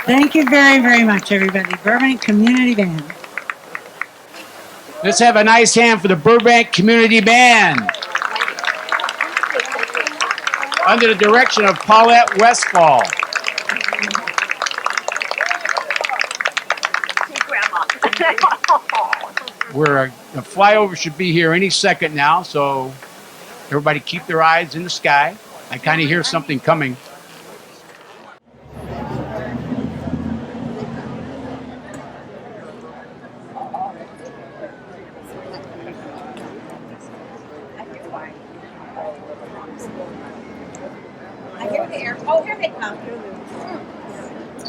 Thank you very, very much, everybody. Burbank Community Band. Let's have a nice hand for the Burbank Community Band. Under the direction of Paulette Westfall. The flyover should be here any second now, so everybody keep their eyes in the sky. I kind of hear something coming. I hear the air. Oh, here they come.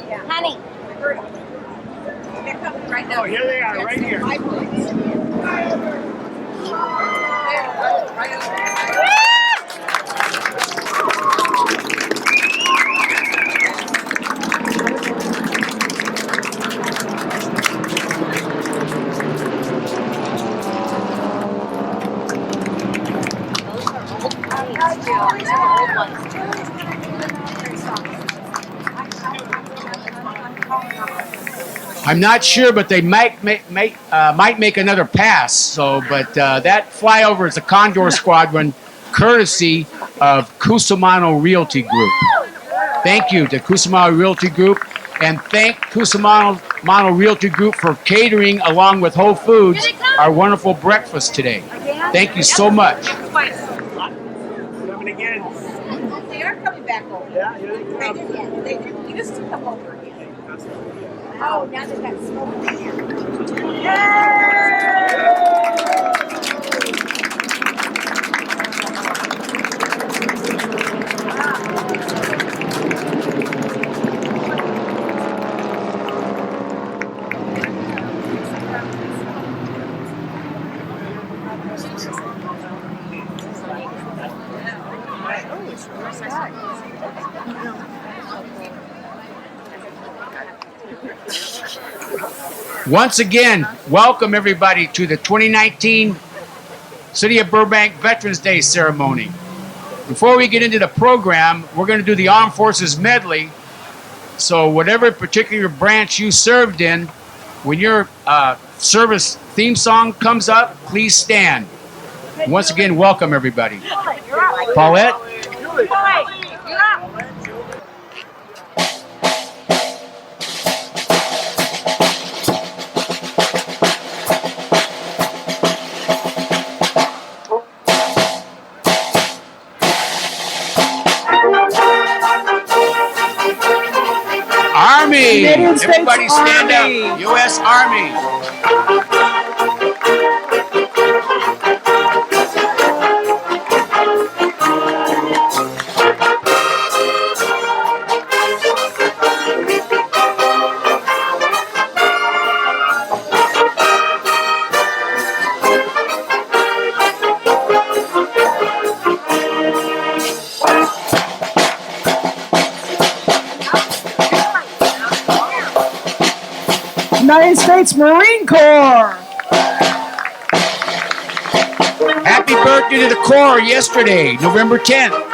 Yeah. Honey. They're coming right now. Oh, here they are, right here. Right I'm not sure, but they might make another pass. So, but that flyover is a Condor Squadron, courtesy of Cusimano Realty Group. Thank you to Cusimano Realty Group, and thank Cusimano Realty Group for catering, along with Whole Foods, our wonderful breakfast today. Thank you so much. Coming again. They are coming back over. Yeah, here they come. They used to come over again. Oh, now they've got smoke in Once again, welcome everybody to the 2019 City of Burbank Veterans Day ceremony. Before we get into the program, we're going to do the Armed Forces medley, So whatever particular branch you served in, when your service theme song comes up, please stand. Once again, welcome everybody. Paulette? Army! United States Everybody stand Army. up. U.S. Army. United States Marine Corps. Happy birthday to the Corps yesterday, November 10th.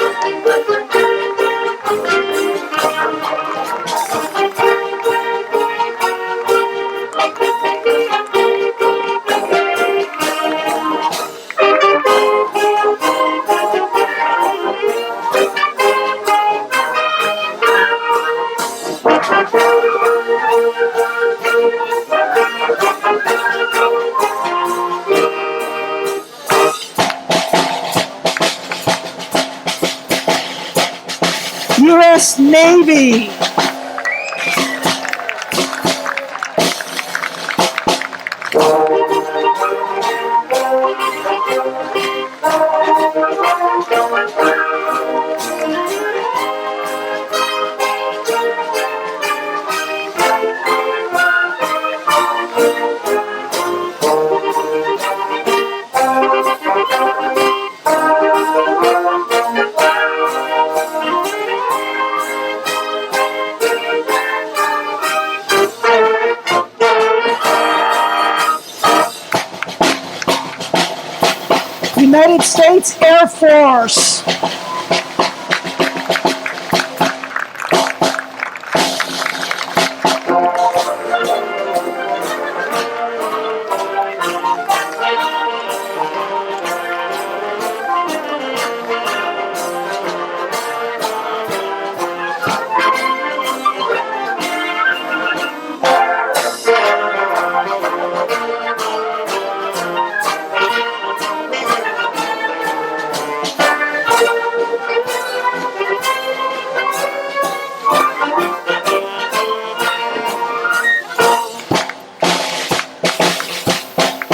U.S. Navy. United States Air Force.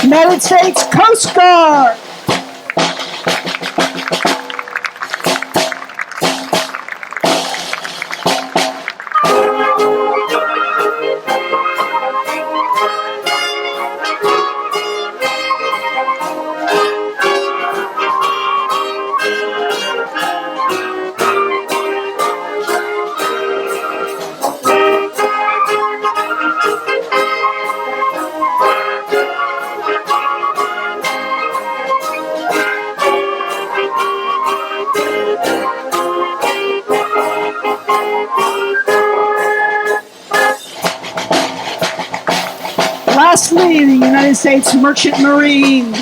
United States Coast Guard. Lastly, the United States Merchant Marines.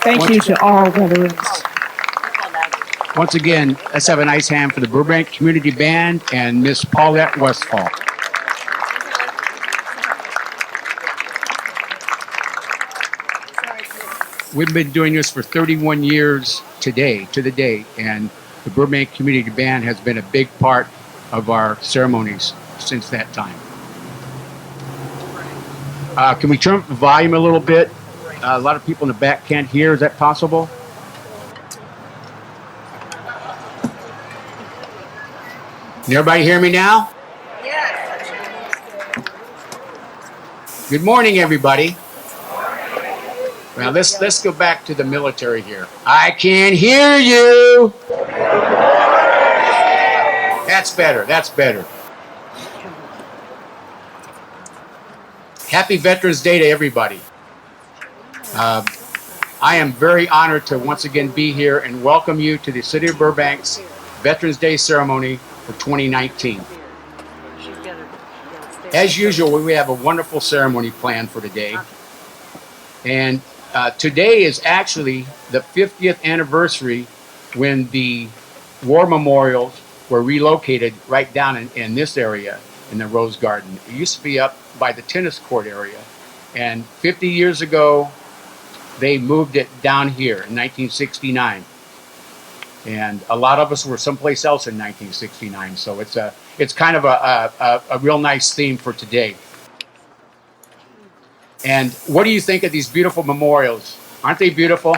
Thank you to all veterans. Once again, let's have a nice hand for the Burbank Community Band and Miss Paulette Westfall. we've been doing this for 31 years today, to the day, and the Burbank Community Band has been a big part of our ceremonies since that time. Can we turn up the volume a little bit? A lot of people in the back can't hear. Is that possible? Can everybody hear me now? Good morning, everybody. Now let's go back to the military here. I can hear you. That's better. That's better. Happy Veterans Day to everybody. I am very honored to once again be here and welcome you to the City of Burbank's Veterans Day ceremony for 2019. As usual, we have a wonderful ceremony planned for today. And today is actually the 50th anniversary when the war memorials were relocated right down in this area in the Rose Garden. It used to be up by the tennis court area. And 50 years ago, they moved it down here in 1969. And a lot of us were someplace else in 1969. So it's kind of a real nice theme for today. And what do you think of these beautiful memorials? Aren't they beautiful?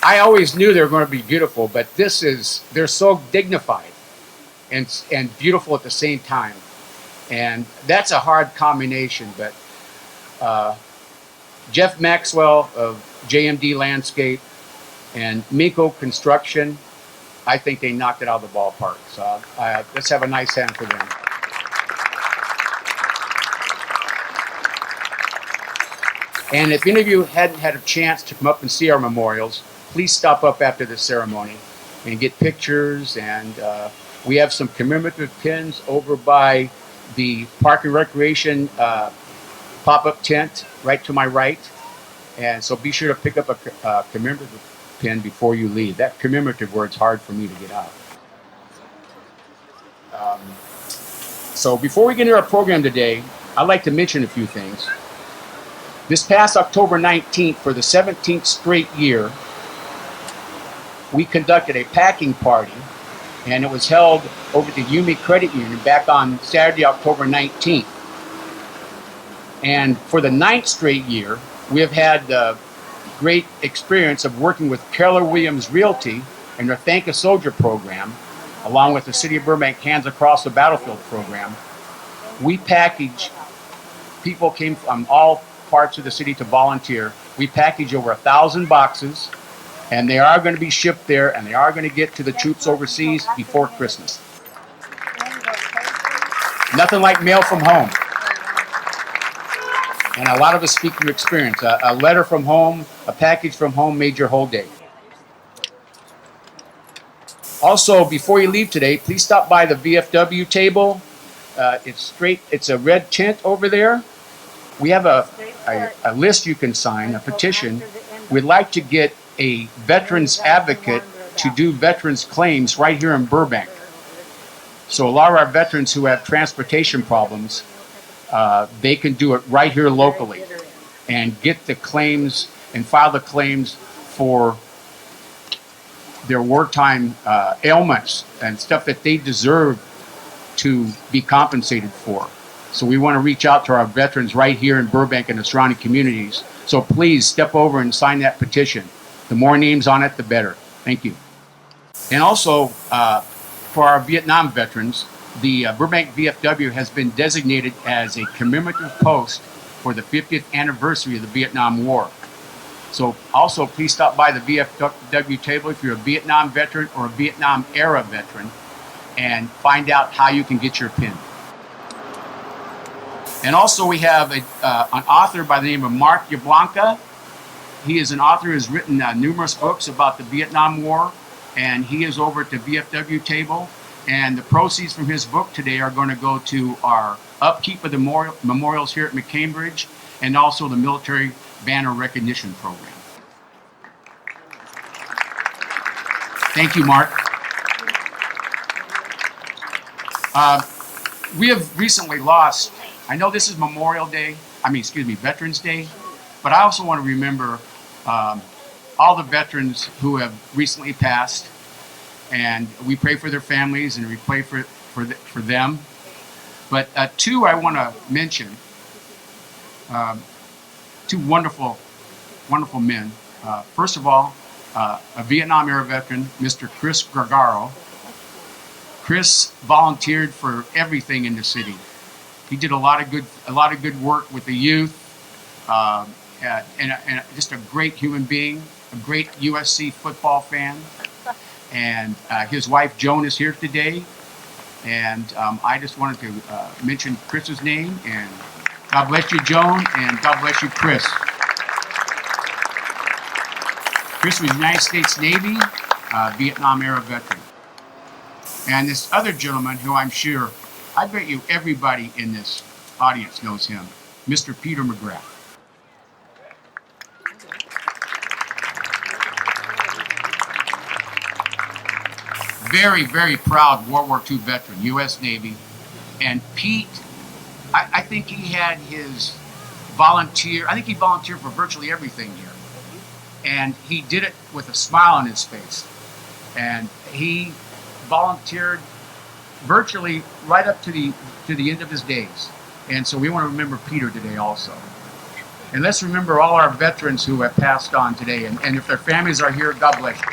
I always knew they were going to be beautiful, but they're so dignified and beautiful at the same time. And that's a hard combination, but Jeff Maxwell of JMD Landscape and Miko Construction, I think they knocked it out of the ballpark. So let's have a nice hand for them. And if any of you hadn't had a chance to come up and see our memorials, please stop up after the ceremony and get pictures. And we have some commemorative pins over by the Park and Recreation pop-up tent right to my right. And so be sure to pick up a commemorative pin before you leave. That commemorative word's hard for me to get out. So before we get into our program today, I'd like to mention a few things. This past October 19th, for the 17th straight year, we conducted a packing party, and it was held over at the Yumi Credit Union back on Saturday, October 19th. And for the 9th straight year, we have had the great experience of working with Keller Williams Realty and their Thank a Soldier program, along with the City of Burbank Hands Across the Battlefield program. We package, people came from all parts of the city to volunteer. We package over 1,000 boxes, and they are going to be shipped there, and they are going to get to the troops overseas before Christmas. Nothing like mail from home. And a lot of us speak from experience. A letter from home, a package from home made your whole day. Also, before you leave today, please stop by the VFW table. It's a red tent over there. We have a list you can sign, a petition. We'd like to get a veterans advocate to do veterans claims right here in Burbank. So a lot of our veterans who have transportation problems, they can do it right here locally and get the claims and file the claims for their wartime ailments and stuff that they deserve to be compensated for. So we want to reach out to our veterans right here in Burbank and the surrounding communities. So please step over and sign that petition. The more names on it, the better. Thank you. And also, for our Vietnam veterans, the Burbank VFW has been designated as a commemorative post for the 50th anniversary of the Vietnam War. So also, please stop by the VFW table if you're a Vietnam veteran or a Vietnam era veteran and find out how you can get your pin. And also we have an author by the name of Mark Yablanca. He is an author who has written numerous books about the Vietnam War, and he is over at the VFW table. And the proceeds from his book today are going to go to our upkeep of the memorials here at McCambridge and also the Military Banner Recognition Program. Thank you, Mark. We have recently lost I know this is Veterans Day, but I also want to remember all the veterans who have recently passed, and we pray for their families and we pray for them. But two I want to mention, two wonderful men. First of all, a Vietnam era veteran, Mr. Chris Gargaro. Chris volunteered for everything in the city. He did a lot of good work with the youth, and just a great human being, a great USC football fan. And his wife Joan is here today, and I just wanted to mention Chris's name. And God bless you, Joan, and God bless you, Chris. Chris was United States Navy, Vietnam era veteran. And this other gentleman who I bet you everybody in this audience knows him, Mr. Peter McGrath. Very, very proud World War II veteran, U.S. Navy. And Pete, I think he had his volunteer, I think he volunteered for virtually everything here. And he did it with a smile on his face. And he volunteered virtually right up to the end of his days. And so we want to remember Peter today also. And let's remember all our veterans who have passed on today. And if their families are here, God bless you.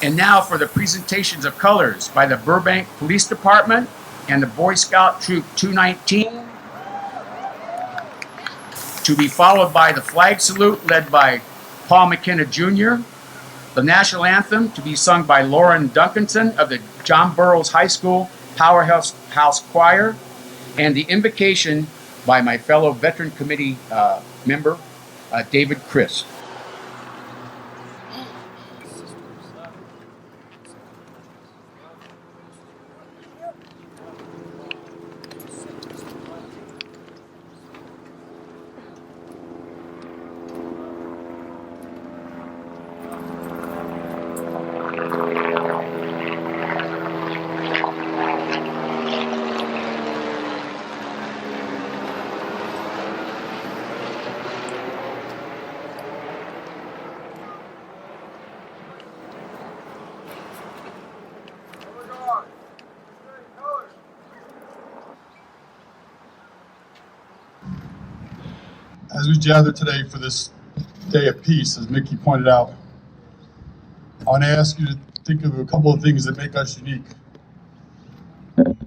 And now for the presentations of colors by the Burbank Police Department and the Boy Scout Troop 219, to be followed by the flag salute led by Paul McKenna Jr., the national anthem to be sung by Lauren Duncanson of the John Burroughs High School Powerhouse Choir, and the invocation by my fellow Veteran Committee member, David Christ. As we gather today for this day of peace, as Mickey pointed out, I want to ask you to think of a couple of things that make us unique.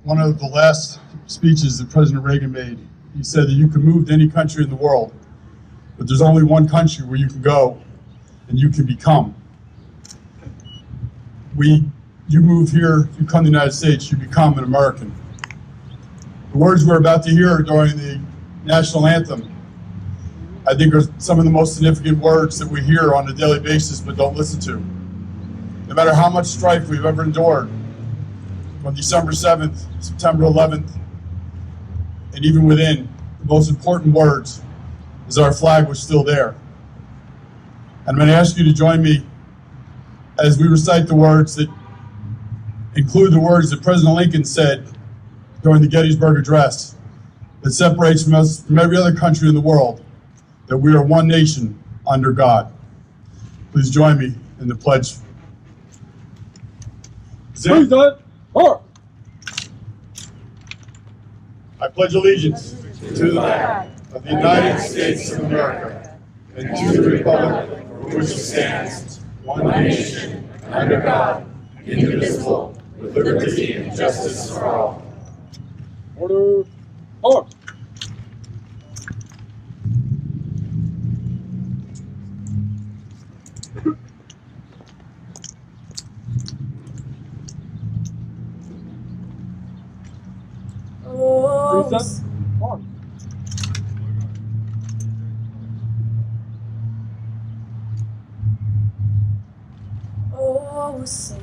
One of the last speeches that President Reagan made, he said that you can move to any country in the world, but there's only one country where you can go and you can become. You move here, you come to the United States, you become an American. The words we're about to hear during the national anthem, I think, are some of the most significant words that we hear on a daily basis but don't listen to. No matter how much strife we've ever endured, from December 7th, September 11th, and even within, the most important words is our flag was still there. And I'm going to ask you to join me as we recite the words that include the words that President Lincoln said during the Gettysburg Address that separates from us from every other country in the world, that we are one nation under God. Please join me in the pledge. I pledge allegiance to the flag of the United States of America and to the republic for which it stands, one nation, under God, indivisible, with liberty and justice for all. Order. Order. Oh, say,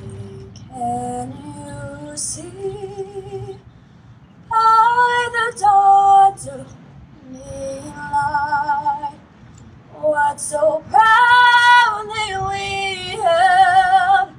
can you see by the dawn's early light what so proudly we held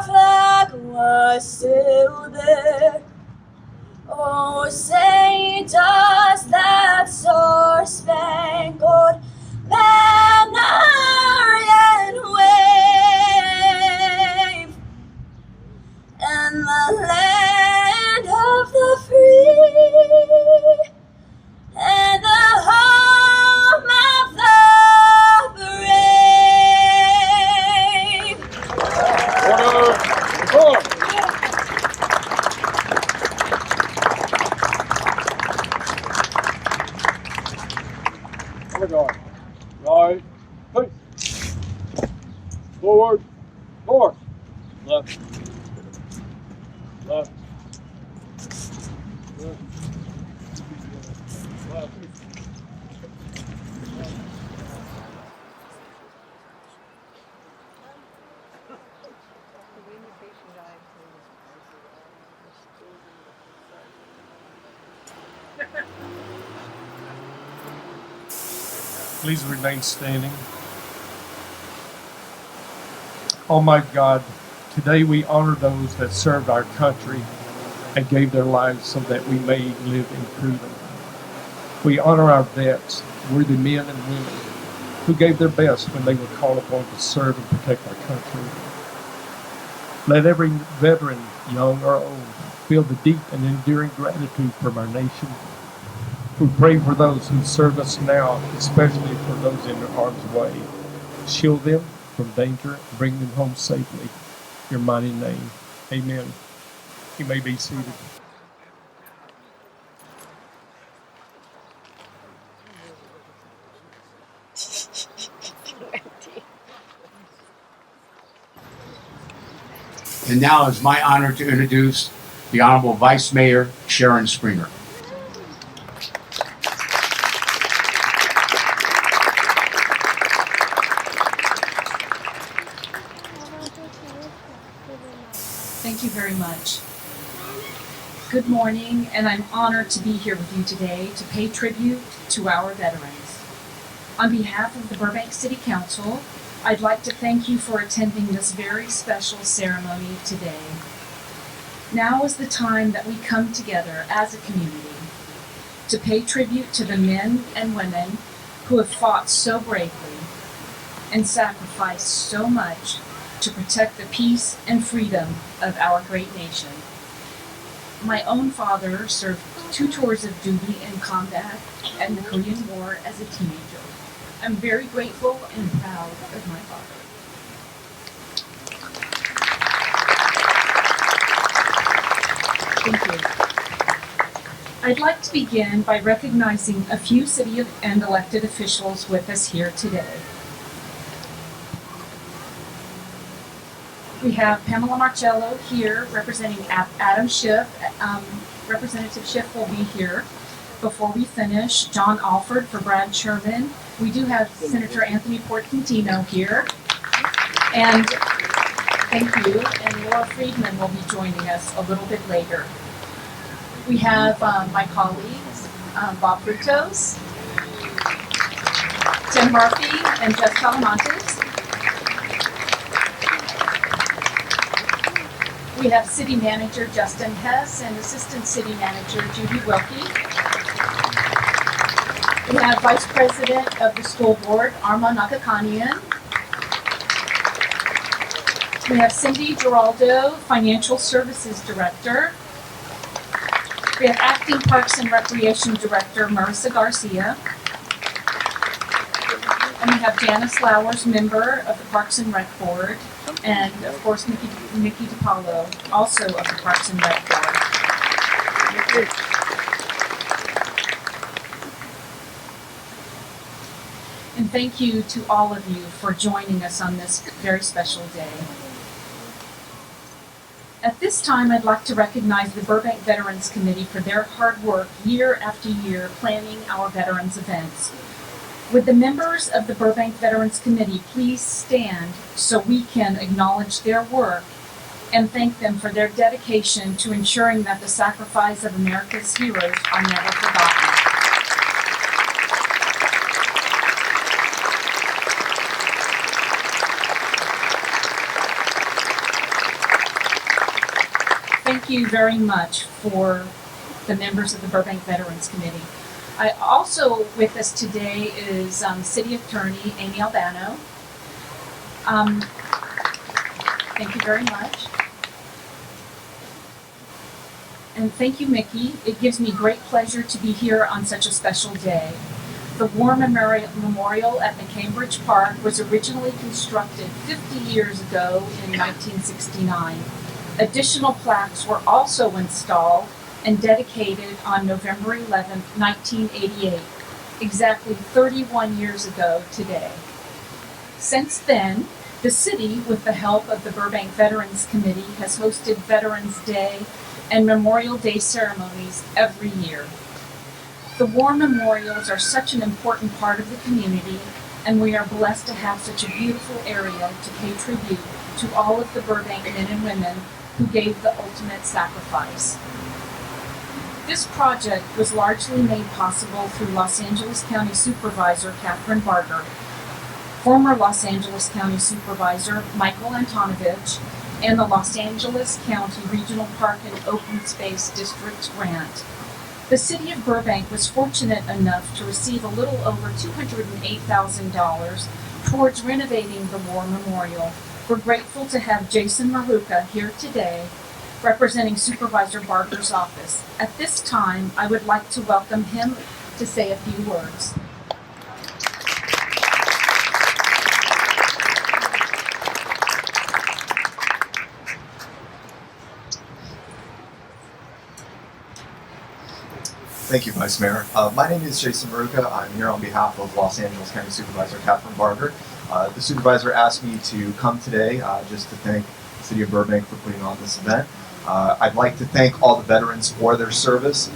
flag was still there. Oh, say does that star-spangled banner yet wave, and the land of the free and the home of the brave. Order. Report. Color guard. Right. Peace. Forward. North. Left. Left. Left. Left. Please remain standing. Almighty God, today we honor those that served our country and gave their lives so that we may live in freedom. We honor our vets, worthy men and women who gave their best when they were called upon to serve and protect our country. Let every veteran, young or old, feel the deep and enduring gratitude from our nation. We pray for those who serve us now, especially for those in harm's way. Shield them from danger and bring them home safely. In your mighty name, amen. You may be seated. And now it's my honor to introduce the Honorable Vice Mayor Sharon Springer. Thank you very much. Good morning, and I'm honored to be here with you today to pay tribute to our veterans. On behalf of the Burbank City Council, I'd like to thank you for attending this very special ceremony today. Now is the time that we come together as a community to pay tribute to the men and women who have fought so bravely and sacrificed so much to protect the peace and freedom of our great nation. My own father served 2 tours of duty in combat in the Korean War as a teenager. I'm very grateful and proud of my father. Thank you. I'd like to begin by recognizing a few city and elected officials with us here today. We have Pamela Marcello here representing Adam Schiff. Representative Schiff will be here. Before we finish, John Alford for Brad Sherman. We do have Senator Anthony Portantino here. And thank you. And Laura Friedman will be joining us a little bit later. We have my colleagues, Bob Frutos, Tim Murphy, and Jeff Salamantes. We have City Manager Justin Hess and Assistant City Manager Judy Wilkie. We have Vice President of the School Board, Arma Nakakanian. We have Cindy Giraldo, Financial Services Director. We have Acting Parks and Recreation Director, Marissa Garcia. And we have Janice Lowers, member of the Parks and Rec Board. And of course, Nikki DiPaolo, also of the Parks and Rec Board. And thank you to all of you for joining us on this very special day. At this time, I'd like to recognize the Burbank Veterans Committee for their hard work year after year planning our veterans events. Would the members of the Burbank Veterans Committee please stand so we can acknowledge their work and thank them for their dedication to ensuring that the sacrifice of America's heroes are never forgotten. Thank you very much for the members of the Burbank Veterans Committee. Also with us today is City Attorney Amy Albano. Thank you very much. And thank you, Mickey. It gives me great pleasure to be here on such a special day. The War Memorial at McCambridge Park was originally constructed 50 years ago in 1969. Additional plaques were also installed and dedicated on November 11, 1988, exactly 31 years ago today. Since then, the city, with the help of the Burbank Veterans Committee, has hosted Veterans Day and Memorial Day ceremonies every year. The war memorials are such an important part of the community, and we are blessed to have such a beautiful area to pay tribute to all of the Burbank men and women who gave the ultimate sacrifice. This project was largely made possible through Los Angeles County Supervisor Catherine Barger, former Los Angeles County Supervisor Michael Antonovich, and the Los Angeles County Regional Park and Open Space District grant. The City of Burbank was fortunate enough to receive a little over $208,000 towards renovating the War Memorial. We're grateful to have Jason Maruka here today, representing Supervisor Barger's office. At this time, I would like to welcome him to say a few words. Thank you, Vice Mayor. My name is Jason Maruka. I'm here on behalf of Los Angeles County Supervisor Catherine Barger. The supervisor asked me to come today just to thank the City of Burbank for putting on this event. I'd like to thank all the veterans for their service.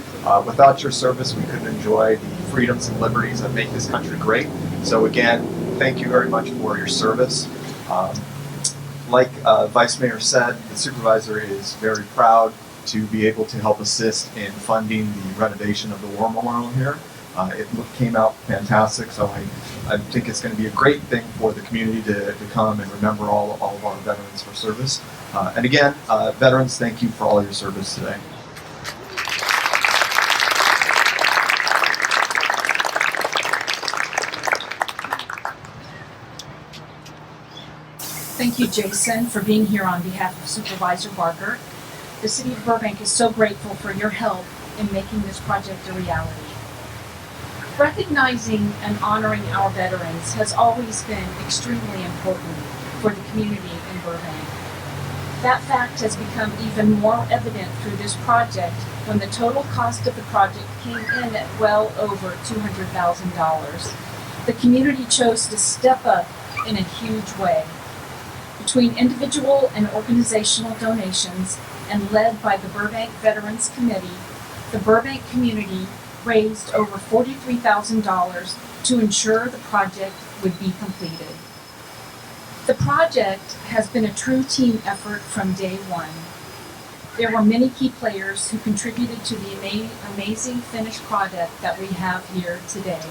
Without your service, we couldn't enjoy the freedoms and liberties that make this country great. So again, thank you very much for your service. Like Vice Mayor said, the supervisor is very proud to be able to help assist in funding the renovation of the War Memorial here. It came out fantastic, so I think it's going to be a great thing for the community to come and remember all of our veterans for service. And again, veterans, thank you for all your service today. Thank you, Jason, for being here on behalf of Supervisor Barger. The City of Burbank is so grateful for your help in making this project a reality. Recognizing and honoring our veterans has always been extremely important for the community in Burbank. That fact has become even more evident through this project when the total cost of the project came in at well over $200,000. The community chose to step up in a huge way. Between individual and organizational donations, and led by the Burbank Veterans Committee, the Burbank community raised over $43,000 to ensure the project would be completed. The project has been a true team effort from day one. There were many key players who contributed to the amazing finished product that we have here today.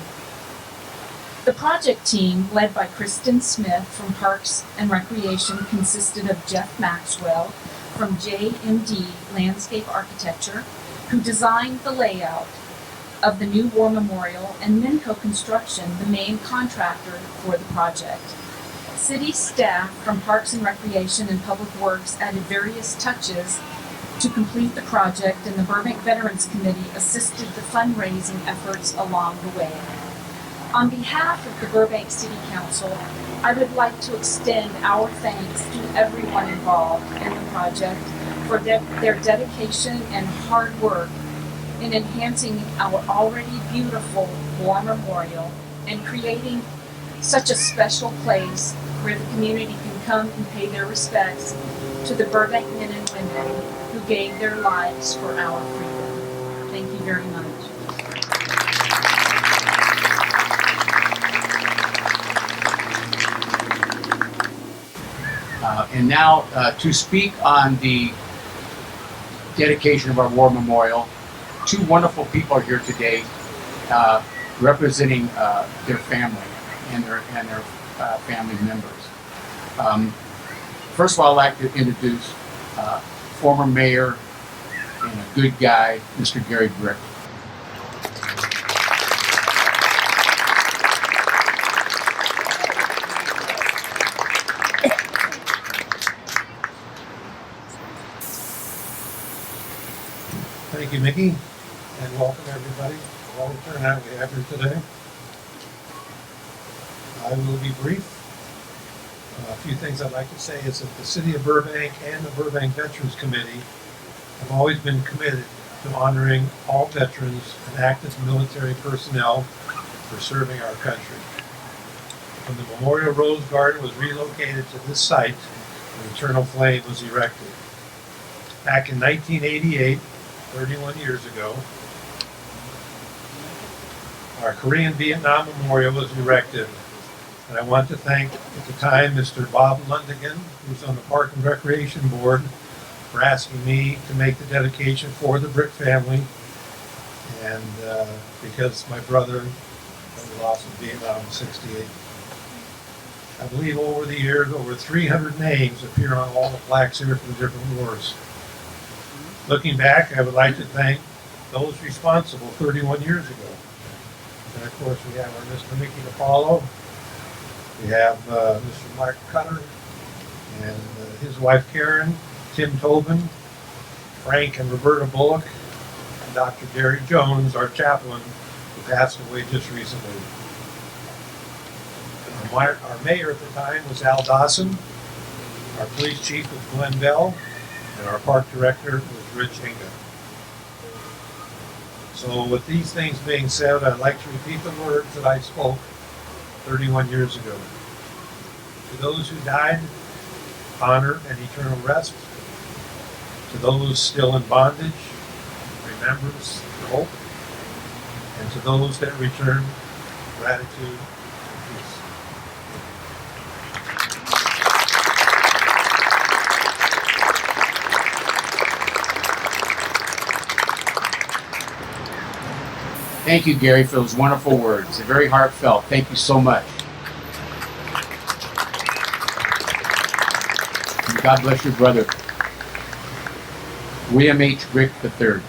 The project team, led by Kristen Smith from Parks and Recreation, consisted of Jeff Maxwell from JMD Landscape Architecture, who designed the layout of the new War Memorial, and Minco Construction, the main contractor for the project. City staff from Parks and Recreation and Public Works added various touches to complete the project, and the Burbank Veterans Committee assisted the fundraising efforts along the way. On behalf of the Burbank City Council, I would like to extend our thanks to everyone involved in the project for their dedication and hard work in enhancing our already beautiful War Memorial and creating such a special place where the community can come and pay their respects to the Burbank men and women who gave their lives for our freedom. Thank you very much. And now to speak on the dedication of our War Memorial, two wonderful people are here today representing their family and their family members. First of all, I'd like to introduce former Mayor and a good guy, Mr. Gary Brick. Thank you, Mickey, and welcome everybody to all the turnout we have here today. I will be brief. A few things I'd like to say is that the City of Burbank and the Burbank Veterans Committee have always been committed to honoring all veterans and active military personnel for serving our country. When the Memorial Rose Garden was relocated to this site, an eternal flame was erected. Back in 1988, 31 years ago, our Korean Vietnam Memorial was erected. And I want to thank, at the time, Mr. Bob Lundigan, who's on the Park and Recreation Board, for asking me to make the dedication for the Brick family. And because my brother was lost in Vietnam in '68. I believe over the years, over 300 names appear on all the plaques here from different wars. Looking back, I would like to thank those responsible 31 years ago. And of course, we have our Mr. Mickey DiPaolo, we have Mr. Mark Cutter, and his wife Karen, Tim Tobin, Frank and Roberta Bullock, and Dr. Gary Jones, our chaplain, who passed away just recently. Our mayor at the time was Al Dawson, our police chief was Glenn Bell, and our park director was Rich Inga. So with these things being said, I'd like to repeat the words that I spoke 31 years ago. To those who died, honor and eternal rest. To those still in bondage, remembrance and hope. And to those that return, gratitude and peace. Thank you, Gary, for those wonderful words. They're very heartfelt. Thank you so much. And God bless your brother, William H. Brick III.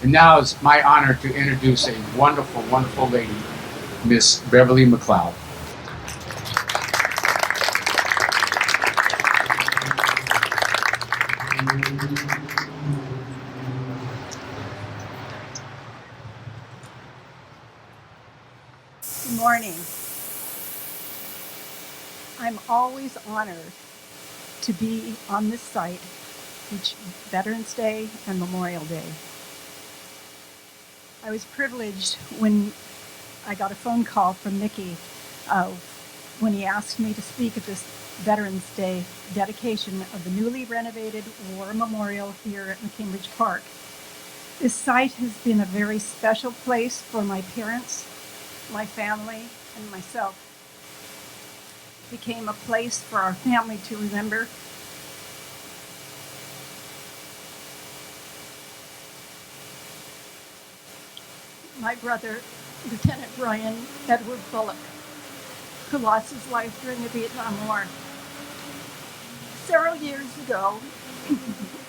And now it's my honor to introduce a wonderful, wonderful lady, Miss Beverly McLeod. Good morning. I'm always honored to be on this site each Veterans Day and Memorial Day. I was privileged when I got a phone call from Mickey when he asked me to speak at this Veterans Day dedication of the newly renovated War Memorial here at McCambridge Park. This site has been a very special place for my parents, my family, and myself. It became a place for our family to remember. My brother, Lieutenant Brian Edward Bullock, who lost his life during the Vietnam War. Several years ago,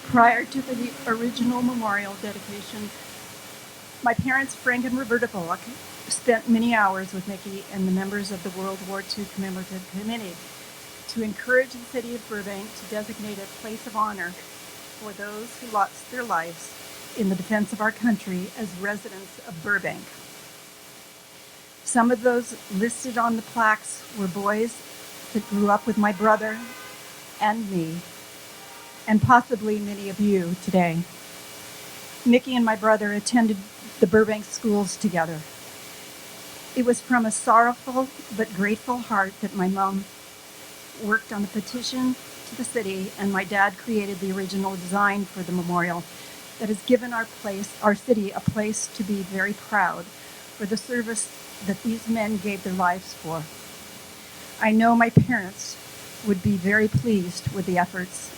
prior to the original memorial dedication, my parents, Frank and Roberta Bullock, spent many hours with Mickey and the members of the World War II Commemorative Committee to encourage the city of Burbank to designate a place of honor for those who lost their lives in the defense of our country as residents of Burbank. Some of those listed on the plaques were boys that grew up with my brother and me, and possibly many of you today. Mickey and my brother attended the Burbank schools together. It was from a sorrowful but grateful heart that my mom worked on a petition to the city and my dad created the original design for the memorial that has given our city a place to be very proud for the service that these men gave their lives for. I know my parents would be very pleased with the efforts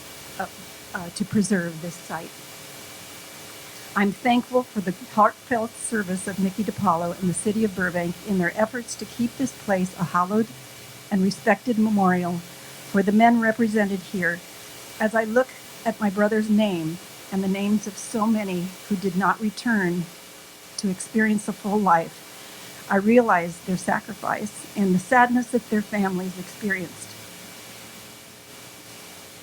to preserve this site. I'm thankful for the heartfelt service of Mickey DiPaolo and the city of Burbank in their efforts to keep this place a hallowed and respected memorial for the men represented here As I look at my brother's name and the names of so many who did not return to experience a full life, I realize their sacrifice and the sadness that their families experienced.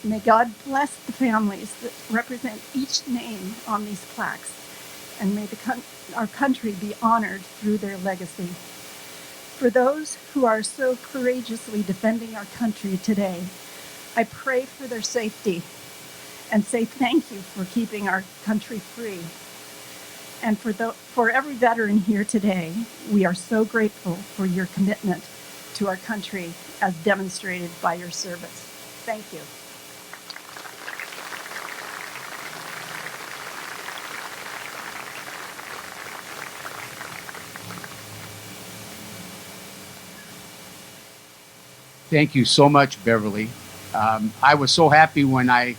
May God bless the families that represent each name on these plaques, and may our country be honored through their legacy. For those who are so courageously defending our country today, I pray for their safety and say thank you for keeping our country free. And for every veteran here today, we are so grateful for your commitment to our country as demonstrated by your service. Thank you. Thank you so much, Beverly. I was so happy when I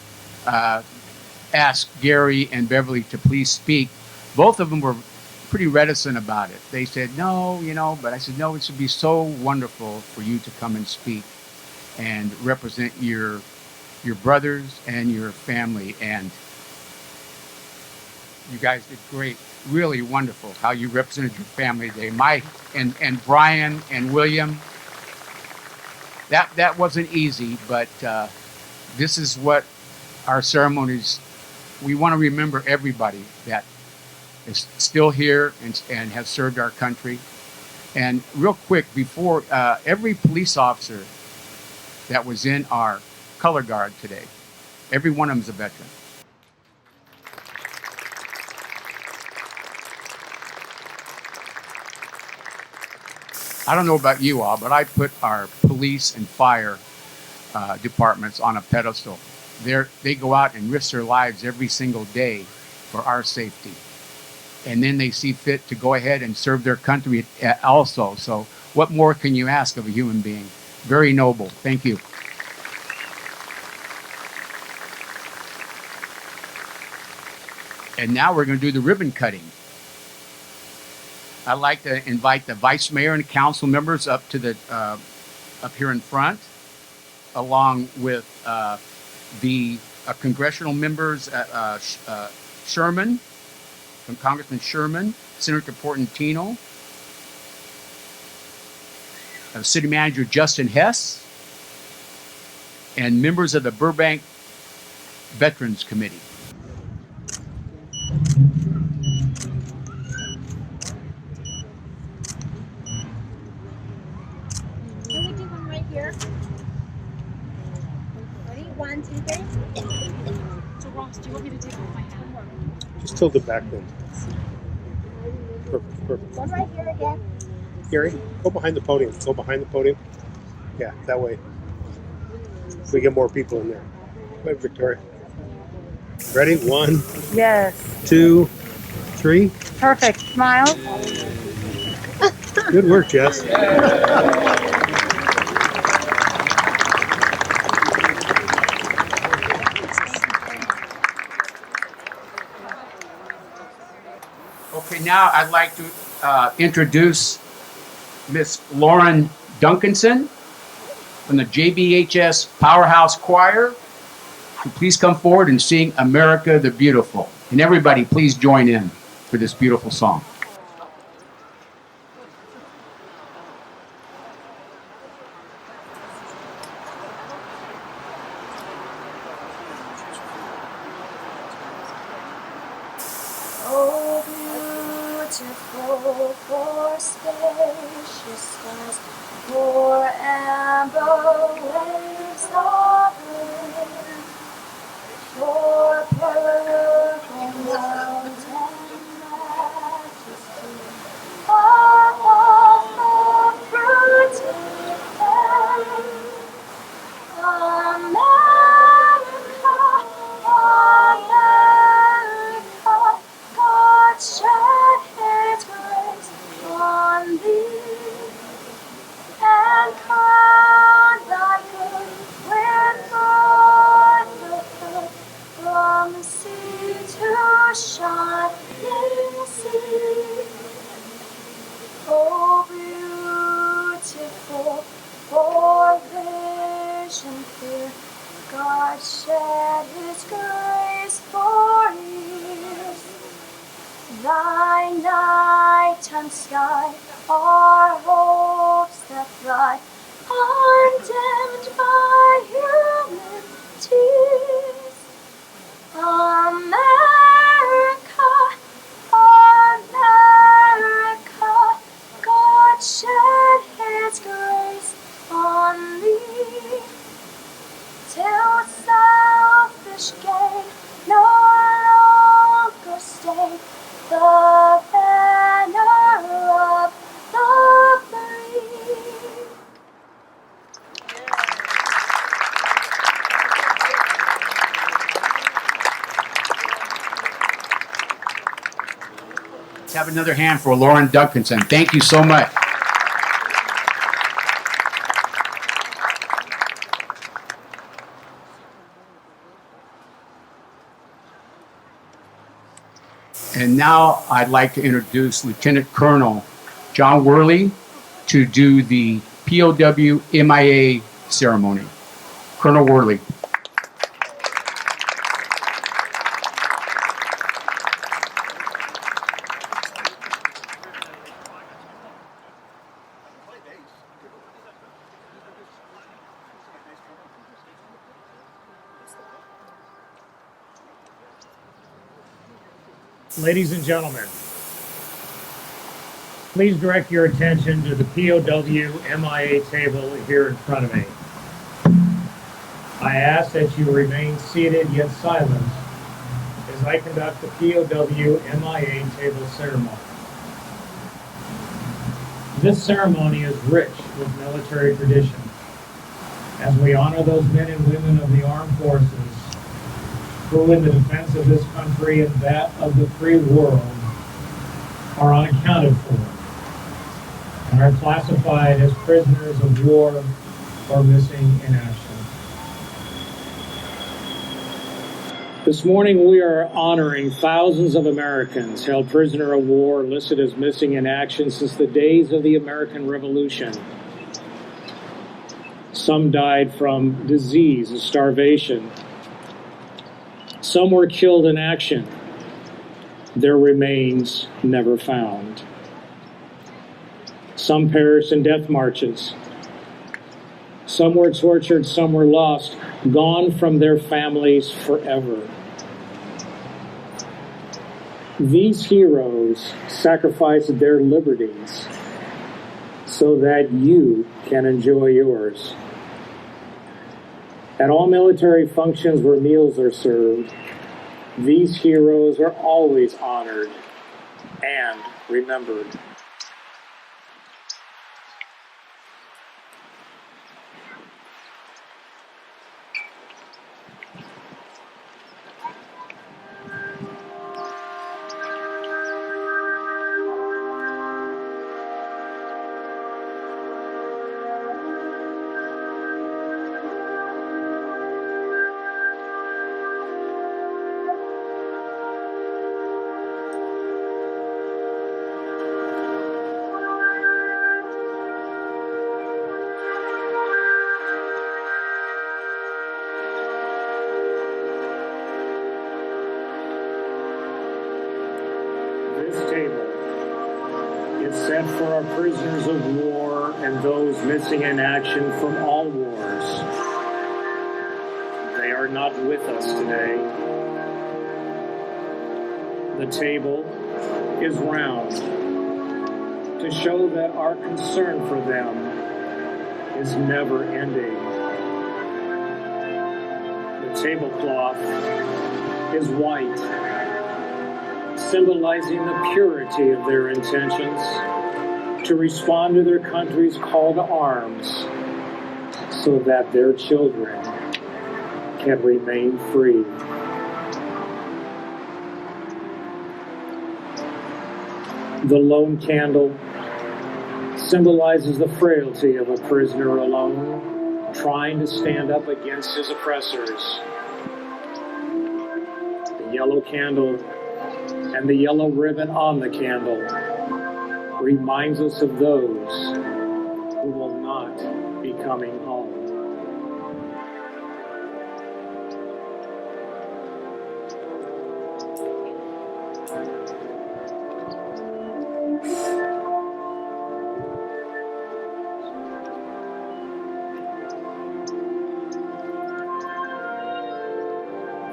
asked Gary and Beverly to please speak. Both of them were pretty reticent about it. They said, no, but I said, no, it should be so wonderful for you to come and speak and represent your brothers and your family. And you guys did great. Really wonderful how you represented your family today. Mike and Brian and William. That wasn't easy, but this is what our ceremonies, we want to remember everybody that is still here and has served our country. And real quick, before every police officer that was in our color guard today, every one of them is a veteran. I don't know about you all, but I put our police and fire departments on a pedestal. They go out and risk their lives every single day for our safety. And then they see fit to go ahead and serve their country also. So what more can you ask of a human being? Very noble. Thank you. And now we're going to do the ribbon cutting. I'd like to invite the vice mayor and council members up to the up here in front, along with the congressional members, Sherman, from Congressman Sherman, Senator Portantino, City Manager Justin Hess, and members of the Burbank Veterans Committee. Can we do one right here? Ready? 1, 2, 3. So Ross, do you want me to take off my hat? Just tilt it back then. Perfect. One right here again. Gary, go behind the podium. Go behind the podium. Yeah, that way. We get more people in there. Go ahead, Victoria. Ready? 1, Yes. 2, 3. Perfect. Smile. Good work, Jess. Okay, now I'd like to introduce Miss Lauren Duncanson from the JBHS Powerhouse Choir to please come forward and sing America the Beautiful. And everybody, please join in for this beautiful song. Oh, beautiful for spacious skies, for amber waves of rain, for purple mountain majesty, of the fruited plain. America, America, God shed His grace on thee, and crowned thy good with God shed his grace for years. Thy night and sky are hopes that fly, undimmed by human tears. America, America, God shed his grace on thee, till selfish gain no longer stay the banner of the free. Let's have another hand for Lauren Duncanson. Thank you so much. And now I'd like to introduce Lieutenant Colonel John Worley to do the POW MIA ceremony. Colonel Worley. Ladies and gentlemen, please direct your attention to the POW MIA table here in front of me. I ask that you remain seated yet silent as I conduct the POW MIA table ceremony. This ceremony is rich with military tradition as we honor those men and women of the armed forces who, in the defense of this country and that of the free world, are unaccounted for and are classified as prisoners of war or missing in action. This morning we are honoring thousands of Americans held prisoner of war or listed as missing in action since the days of the American Revolution. Some died from disease and starvation. Some were killed in action, their remains never found. Some perished in death marches. Some were tortured, some were lost, gone from their families forever. These heroes sacrificed their liberties so that you can enjoy yours. At all military functions where meals are served, these heroes are always honored and remembered. This table is set for our prisoners of war and those missing in action from all wars. They are not with us today. The table is round to show that our concern for them is never ending. The tablecloth is white, symbolizing the purity of their intentions to respond to their country's call to arms so that their children can remain free. The lone candle symbolizes the frailty of a prisoner alone, trying to stand up against his oppressors. The yellow candle and the yellow ribbon on the candle reminds us of those who will not be coming home.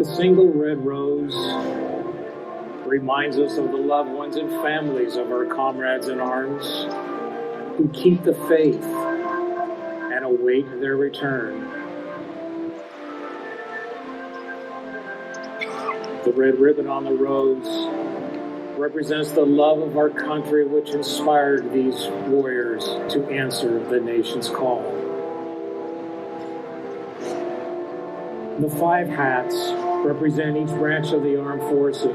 The single red rose reminds us of the loved ones and families of our comrades in arms who keep the faith and await their return. The red ribbon on the rose represents the love of our country which inspired these warriors to answer the nation's call. The 5 hats represent each branch of the armed forces.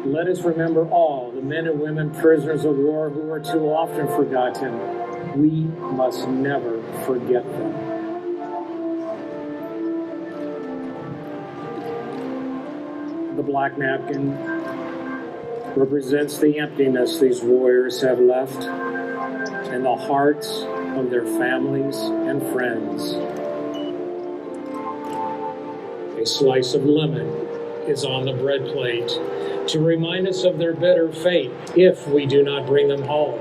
Let us remember all the men and women prisoners of war who are too often forgotten. We must never forget them. The black napkin represents the emptiness these warriors have left in the hearts of their families and friends. A slice of lemon is on the bread plate to remind us of their bitter fate if we do not bring them home.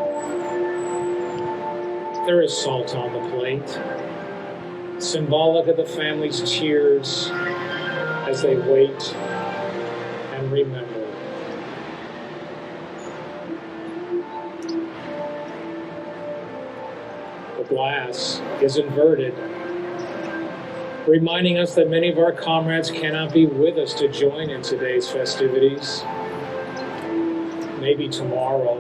There is salt on the plate, symbolic of the family's tears as they wait and remember. The glass is inverted, reminding us that many of our comrades cannot be with us to join in today's festivities. Maybe tomorrow,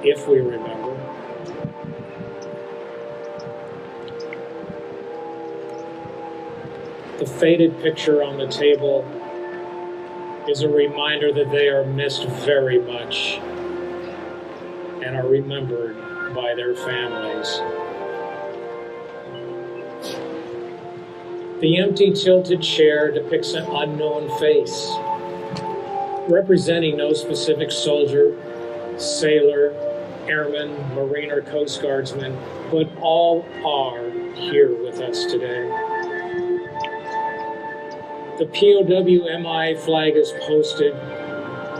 if we remember. The faded picture on the table is a reminder that they are missed very much and are remembered by their families. The empty tilted chair depicts an unknown face, representing no specific soldier, sailor, airman, Marine, or Coast Guardsman, but all are here with us today. The POW-MI flag is posted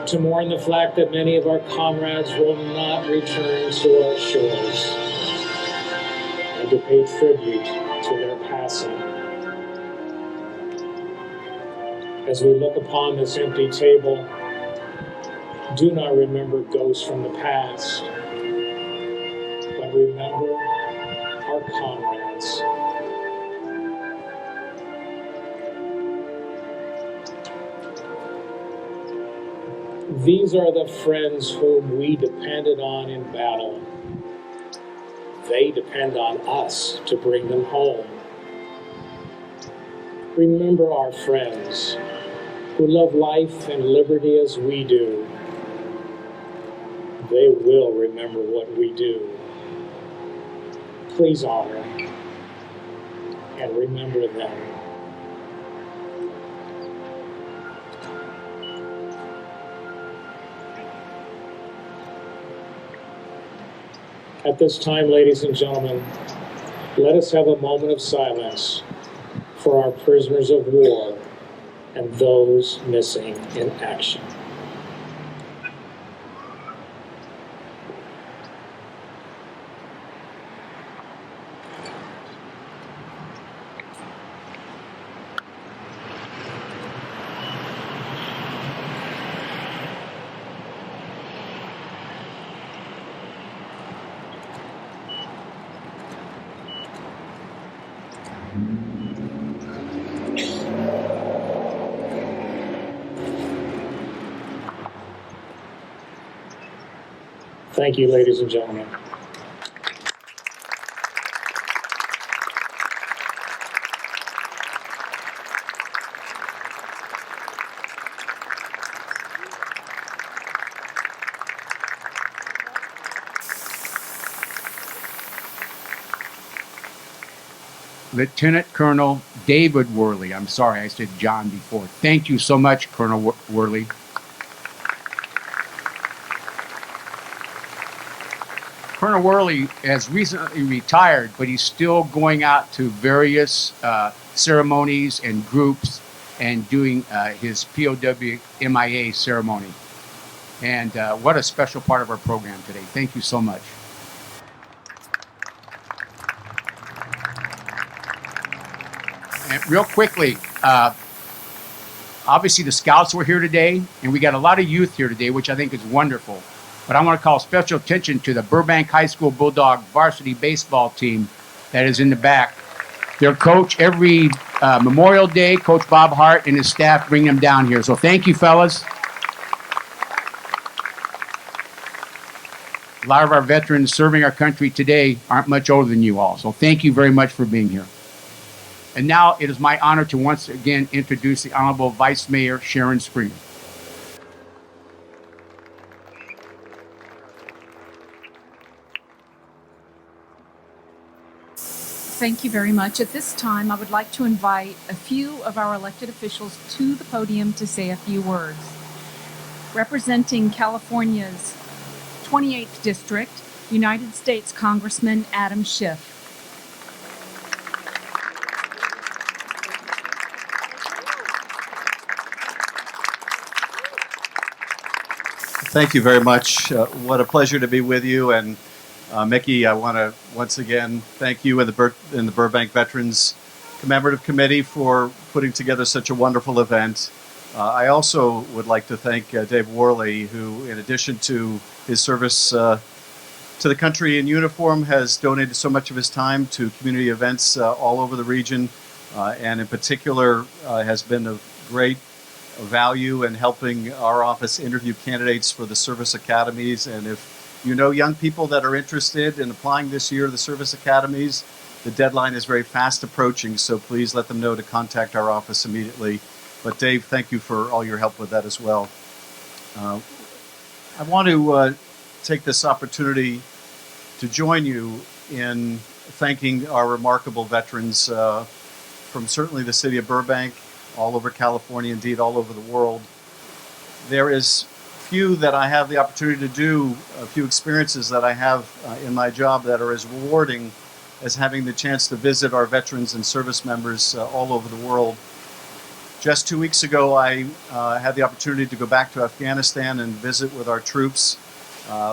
to mourn the fact that many of our comrades will not return to our shores and to pay tribute to their passing. As we look upon this empty table, do not remember ghosts from the past, but remember our comrades. These are the friends whom we depended on in battle. They depend on us to bring them home. Remember our friends who love life and liberty as we do. They will remember what we do. Please honor and remember them. At this time, ladies and gentlemen, let us have a moment of silence for our prisoners of war and those missing in action. Thank you, ladies and gentlemen. Lieutenant Colonel David Worley. I'm sorry, I said John before. Thank you so much, Colonel Worley. Colonel Worley has recently retired, but he's still going out to various ceremonies and groups and doing his POW MIA ceremony. And what a special part of our program today. Thank you so much. And real quickly, Obviously, the scouts were here today, and we got a lot of youth here today, which I think is wonderful. But I want to call special attention to the Burbank High School Bulldog varsity baseball team that is in the back. Their coach, every Memorial Day, Coach Bob Hart and his staff bring them down here. So thank you, fellas. A lot of our veterans serving our country today aren't much older than you all. So thank you very much for being here. And now it is my honor to once again introduce the Honorable Vice Mayor Sharon Springer. Thank you very much. At this time, I would like to invite a few of our elected officials to the podium to say a few words. Representing California's 28th District, United States Congressman Adam Schiff. Thank you very much. What a pleasure to be with you. And Mickey, I want to once again thank you and the Burbank Veterans Commemorative Committee for putting together such a wonderful event. I also would like to thank Dave Worley, who, in addition to his service to the country in uniform, has donated so much of his time to community events all over the region, and in particular has been of great value in helping our office interview candidates for the service academies. And if you know young people that are interested in applying this year to the service academies, the deadline is very fast approaching, so please let them know to contact our office immediately. But Dave, thank you for all your help with that as well. I want to take this opportunity to join you in thanking our remarkable veterans from certainly the city of Burbank, all over California, indeed all over the world. There is few that I have the opportunity to do, a few experiences that I have in my job that are as rewarding as having the chance to visit our veterans and service members all over the world. Just 2 weeks ago, I had the opportunity to go back to Afghanistan and visit with our troops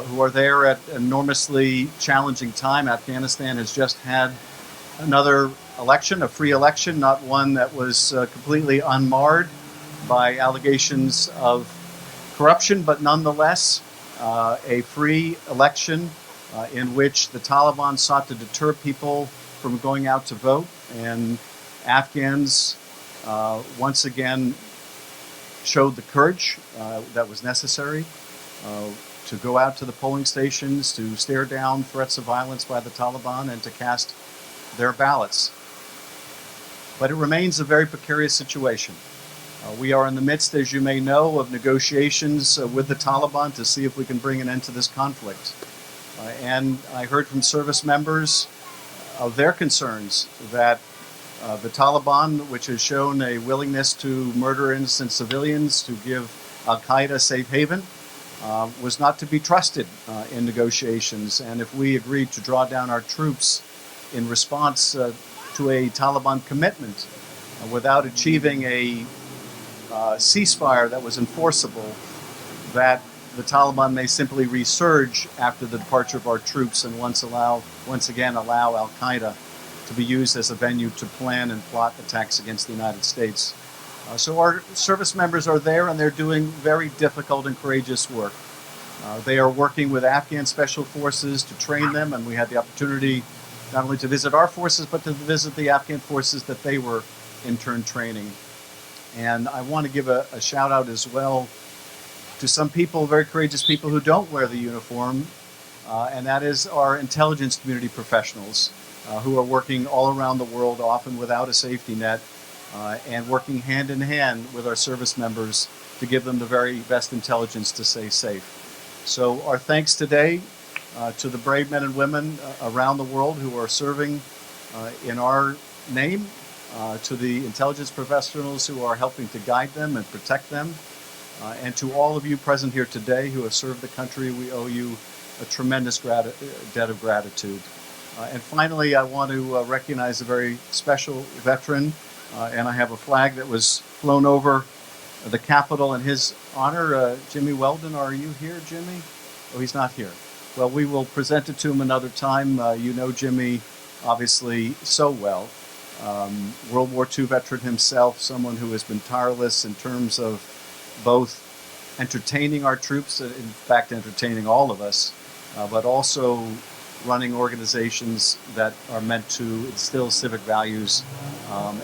who are there at an enormously challenging time. Afghanistan has just had another election, a free election, not one that was completely unmarred by allegations of corruption, but nonetheless a free election in which the Taliban sought to deter people from going out to vote, and Afghans once again showed the courage that was necessary to go out to the polling stations, to stare down threats of violence by the Taliban, and to cast their ballots. But it remains a very precarious situation. We are in the midst, as you may know, of negotiations with the Taliban to see if we can bring an end to this conflict. And I heard from service members of their concerns that the Taliban, which has shown a willingness to murder innocent civilians to give Al-Qaeda safe haven, was not to be trusted in negotiations. And if we agreed to draw down our troops in response to a Taliban commitment without achieving a ceasefire that was enforceable, that the Taliban may simply resurge after the departure of our troops and once again allow Al-Qaeda to be used as a venue to plan and plot attacks against the United States. So our service members are there, and they're doing very difficult and courageous work. They are working with Afghan special forces to train them, and we had the opportunity not only to visit our forces, but to visit the Afghan forces that they were in turn training. And I want to give a shout out as well to some people, very courageous people who don't wear the uniform, and that is our intelligence community professionals who are working all around the world, often without a safety net, and working hand in hand with our service members to give them the very best intelligence to stay safe. So our thanks today to the brave men and women around the world who are serving in our name, to the intelligence professionals who are helping to guide them and protect them, and to all of you present here today who have served the country. We owe you a tremendous debt of gratitude. And finally, I want to recognize a very special veteran, and I have a flag that was flown over the Capitol in his honor. Jimmy Weldon, are you here, Jimmy? Oh, he's not here. Well, we will present it to him another time. You know Jimmy obviously so well. World War II veteran himself, someone who has been tireless in terms of both entertaining our troops, in fact, entertaining all of us, but also running organizations that are meant to instill civic values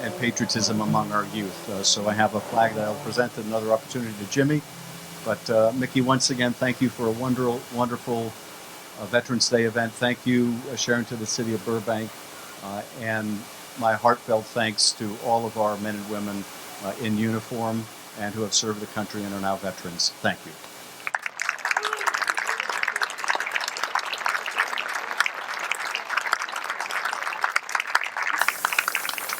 and patriotism among our youth. So I have a flag that I'll present at another opportunity to Jimmy. But Mickey, once again, thank you for a wonderful Veterans Day event. Thank you, Sharon, to the City of Burbank, and my heartfelt thanks to all of our men and women in uniform and who have served the country and are now veterans. Thank you.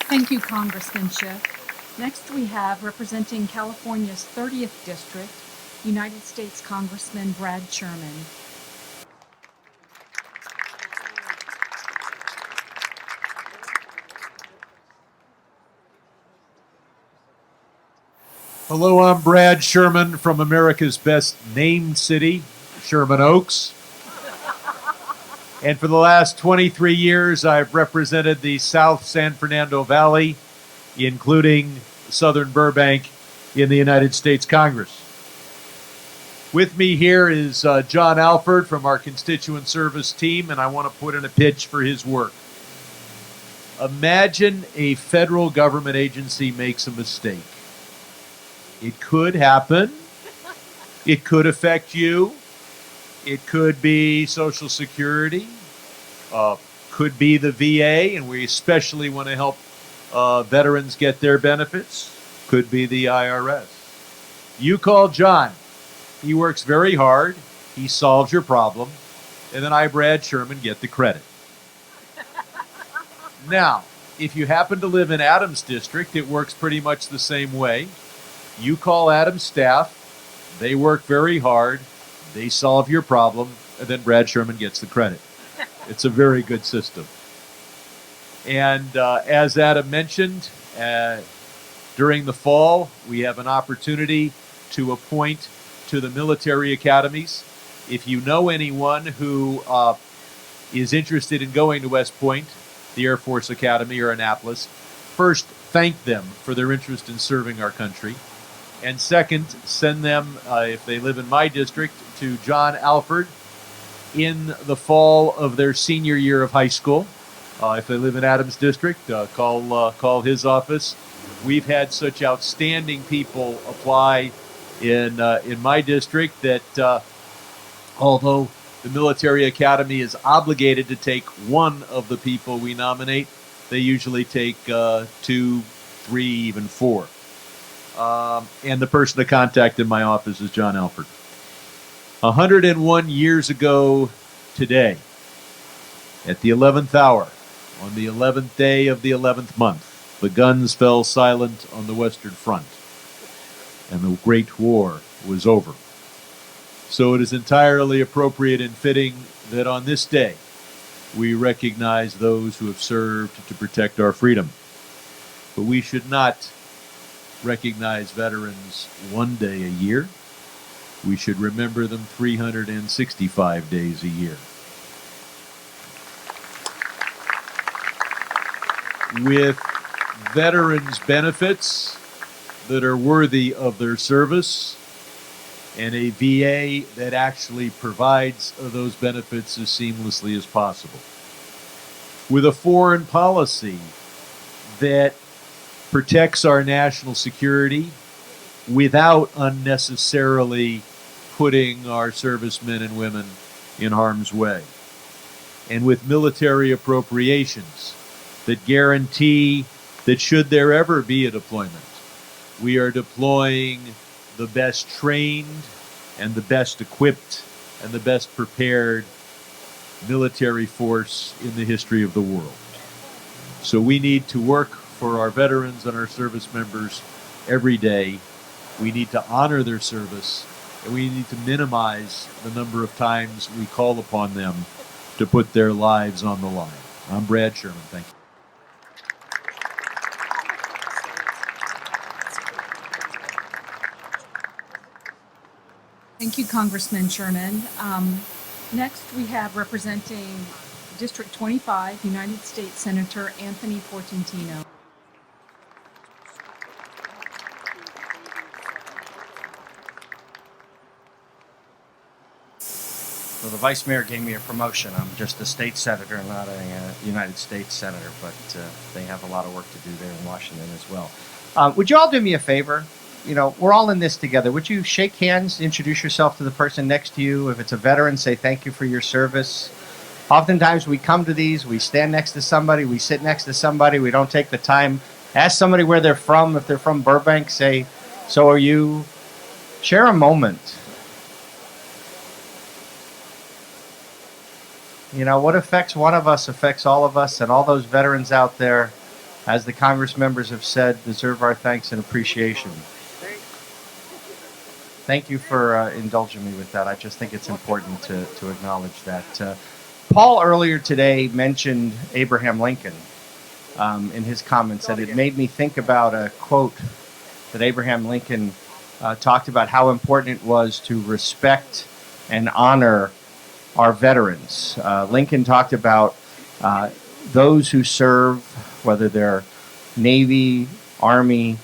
Thank you, Congressman Schiff. Next, we have representing California's 30th District, United States Congressman Brad Sherman. Hello, I'm Brad Sherman from America's best named city, Sherman Oaks. And for the last 23 years, I've represented the South San Fernando Valley, including southern Burbank, in the United States Congress. With me here is John Alford from our constituent service team, and I want to put in a pitch for his work. Imagine a federal government agency makes a mistake. It could happen. It could affect you. It could be Social Security. Could be the VA, and we especially want to help veterans get their benefits. Could be the IRS. You call John. He works very hard. He solves your problem. And then I, Brad Sherman, get the credit. Now, if you happen to live in Adams District, it works pretty much the same way. You call Adams staff, they work very hard, they solve your problem, and then Brad Sherman gets the credit. It's a very good system. And as Adam mentioned, during the fall, we have an opportunity to appoint to the military academies. If you know anyone who is interested in going to West Point, the Air Force Academy, or Annapolis, first, thank them for their interest in serving our country. And second, send them, if they live in my district, to John Alford in the fall of their senior year of high school. If they live in Adams District, call his office. We've had such outstanding people apply in my district that although the military academy is obligated to take one of the people we nominate, they usually take 2, 3, even 4. And the person to contact in my office is John Alford. 101 years ago today, at the 11th hour, on the 11th day of the 11th month, the guns fell silent on the Western Front, and the Great War was over. So it is entirely appropriate and fitting that on this day, we recognize those who have served to protect our freedom. But we should not recognize veterans one day a year. We should remember them 365 days a year. With veterans' benefits that are worthy of their service, and a VA that actually provides those benefits as seamlessly as possible. With a foreign policy that protects our national security without unnecessarily putting our servicemen and women in harm's way. And with military appropriations that guarantee that should there ever be a deployment, we are deploying the best trained and the best equipped and the best prepared military force in the history of the world. So we need to work for our veterans and our service members every day. We need to honor their service, and we need to minimize the number of times we call upon them to put their lives on the line. I'm Brad Sherman. Thank you. Thank you, Congressman Sherman. Next, we have representing District 25, United States Senator Anthony Portantino. So the vice mayor gave me a promotion. I'm just a state senator, not a United States senator, but they have a lot of work to do there in Washington as well. Would you all do me a favor? You know, we're all in this together. Would you shake hands, introduce yourself to the person next to you? If it's a veteran, say thank you for your service. Oftentimes we come to these, we stand next to somebody, we sit next to somebody, we don't take the time. Ask somebody where they're from. If they're from Burbank, say, so are you? Share a moment. You know, what affects one of us affects all of us, and all those veterans out there, as the Congress members have said, deserve our thanks and appreciation. Thank you for indulging me with that. I just think it's important to acknowledge that. Paul earlier today mentioned Abraham Lincoln in his comments, and it made me think about a quote that Abraham Lincoln talked about, how important it was to respect and honor our veterans. Lincoln talked about those who serve, whether they're Navy, Army,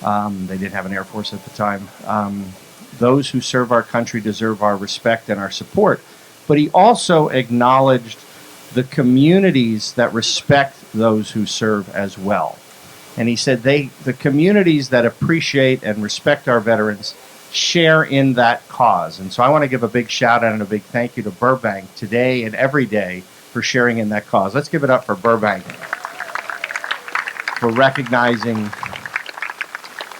they didn't have an Air Force at the time. Those who serve our country deserve our respect and our support. But he also acknowledged the communities that respect those who serve as well. And he said the communities that appreciate and respect our veterans share in that cause. And so I want to give a big shout out and a big thank you to Burbank today and every day for sharing in that cause. Let's give it up for Burbank for recognizing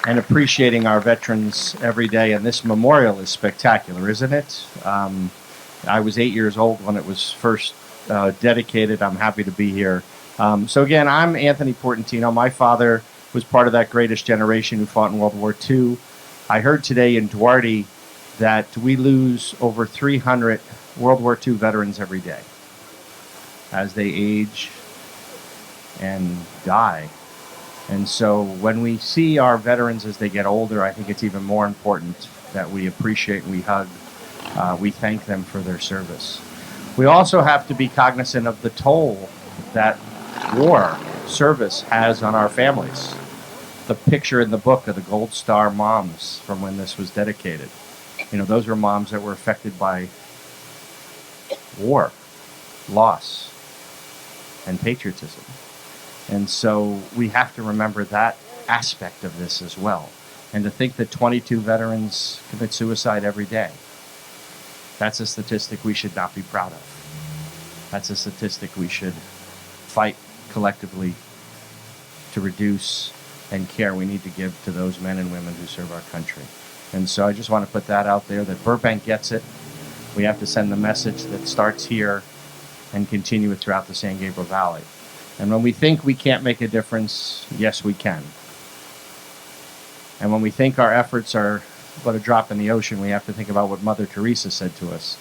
and appreciating our veterans every day. And this memorial is spectacular, isn't it? I was 8 years old when it was first dedicated. I'm happy to be here. So again, I'm Anthony Portantino. My father was part of that greatest generation who fought in World War II. I heard today in Duarte that we lose over 300 World War II veterans every day as they age and die. And so when we see our veterans as they get older, I think it's even more important that we appreciate and we hug. We thank them for their service. We also have to be cognizant of the toll that war service has on our families. The picture in the book of the Gold Star moms from when this was dedicated. You know, those were moms that were affected by war, loss, and patriotism. And so we have to remember that aspect of this as well. And to think that 22 veterans commit suicide every day, that's a statistic we should not be proud of. That's a statistic we should fight collectively to reduce and care we need to give to those men and women who serve our country. And so I just want to put that out there, that Burbank gets it. We have to send the message that starts here and continue it throughout the San Gabriel Valley. And when we think we can't make a difference, yes, we can. And when we think our efforts are but a drop in the ocean, we have to think about what Mother Teresa said to us.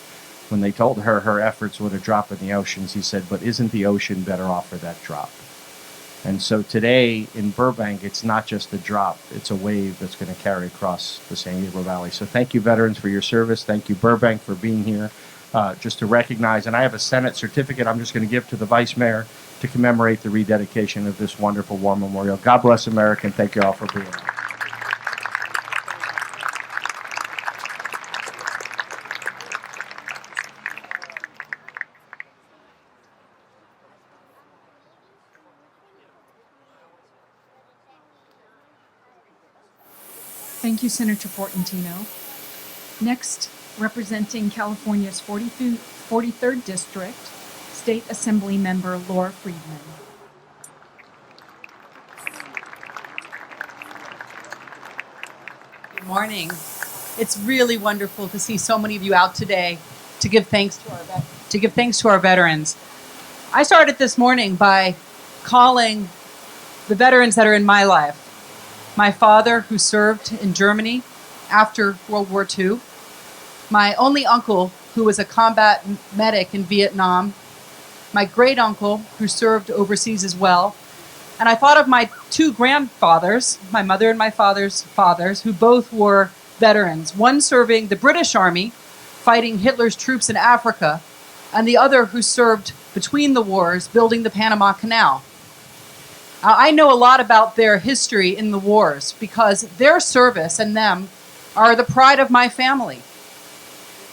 When they told her her efforts were a drop in the ocean, she said, but isn't the ocean better off for that drop? And so today in Burbank, it's not just a drop, it's a wave that's going to carry across the San Gabriel Valley. So thank you, veterans, for your service. Thank you, Burbank, for being here. Just to recognize, and I have a Senate certificate I'm just going to give to the Vice Mayor to commemorate the rededication of this wonderful war memorial. God bless America, and thank you all for being here. Thank you, Senator Portantino. Next, representing California's 43rd District, State Assembly Member Laura Friedman. Good morning. It's really wonderful to see so many of you out today to give thanks to our veterans. I started this morning by calling the veterans that are in my life. My father, who served in Germany after World War II. My only uncle, who was a combat medic in Vietnam. My great uncle, who served overseas as well. And I thought of my two grandfathers, my mother and my father's fathers, who both were veterans. One serving the British Army, fighting Hitler's troops in Africa, and the other who served between the wars building the Panama Canal. I know a lot about their history in the wars because their service and them are the pride of my family.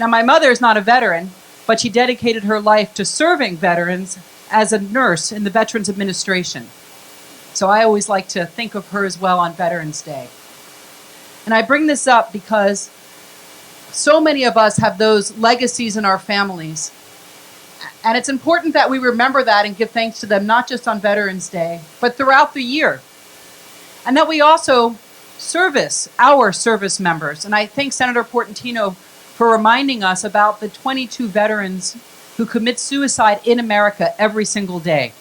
Now, my mother is not a veteran, but she dedicated her life to serving veterans as a nurse in the Veterans Administration. So I always like to think of her as well on Veterans Day. And I bring this up because so many of us have those legacies in our families. And it's important that we remember that and give thanks to them, not just on Veterans Day, but throughout the year. And that we also service our service members. And I thank Senator Portantino for reminding us about the 22 veterans who commit suicide in America every single day.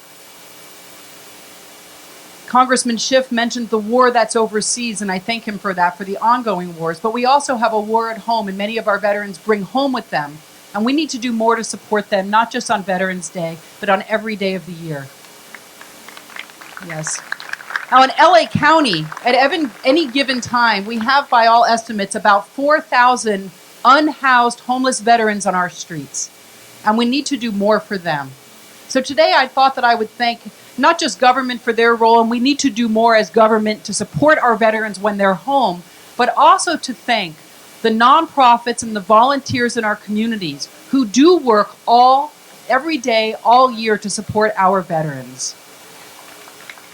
Congressman Schiff mentioned the war that's overseas, and I thank him for that, for the ongoing wars. But we also have a war at home, and many of our veterans bring home with them. And we need to do more to support them, not just on Veterans Day, but on every day of the year. Yes. Now, in LA County, at any given time, we have, by all estimates, about 4,000 unhoused homeless veterans on our streets. And we need to do more for them. So today I thought that I would thank not just government for their role, and we need to do more as government to support our veterans when they're home, but also to thank the nonprofits and the volunteers in our communities who do work every day, all year to support our veterans.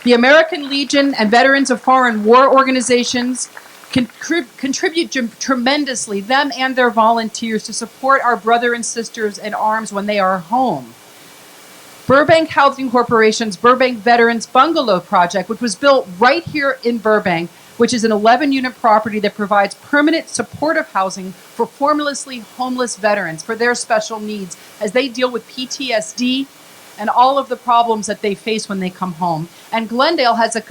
The American Legion and Veterans of Foreign War Organizations contribute tremendously, them and their volunteers, to support our brothers and sisters in arms when they are home. Burbank Housing Corporation's Burbank Veterans Bungalow Project, which was built right here in Burbank, which is an 11-unit property that provides permanent supportive housing for formerly homeless veterans for their special needs as they deal with PTSD and all of the problems that they face when they come home. And Glendale has a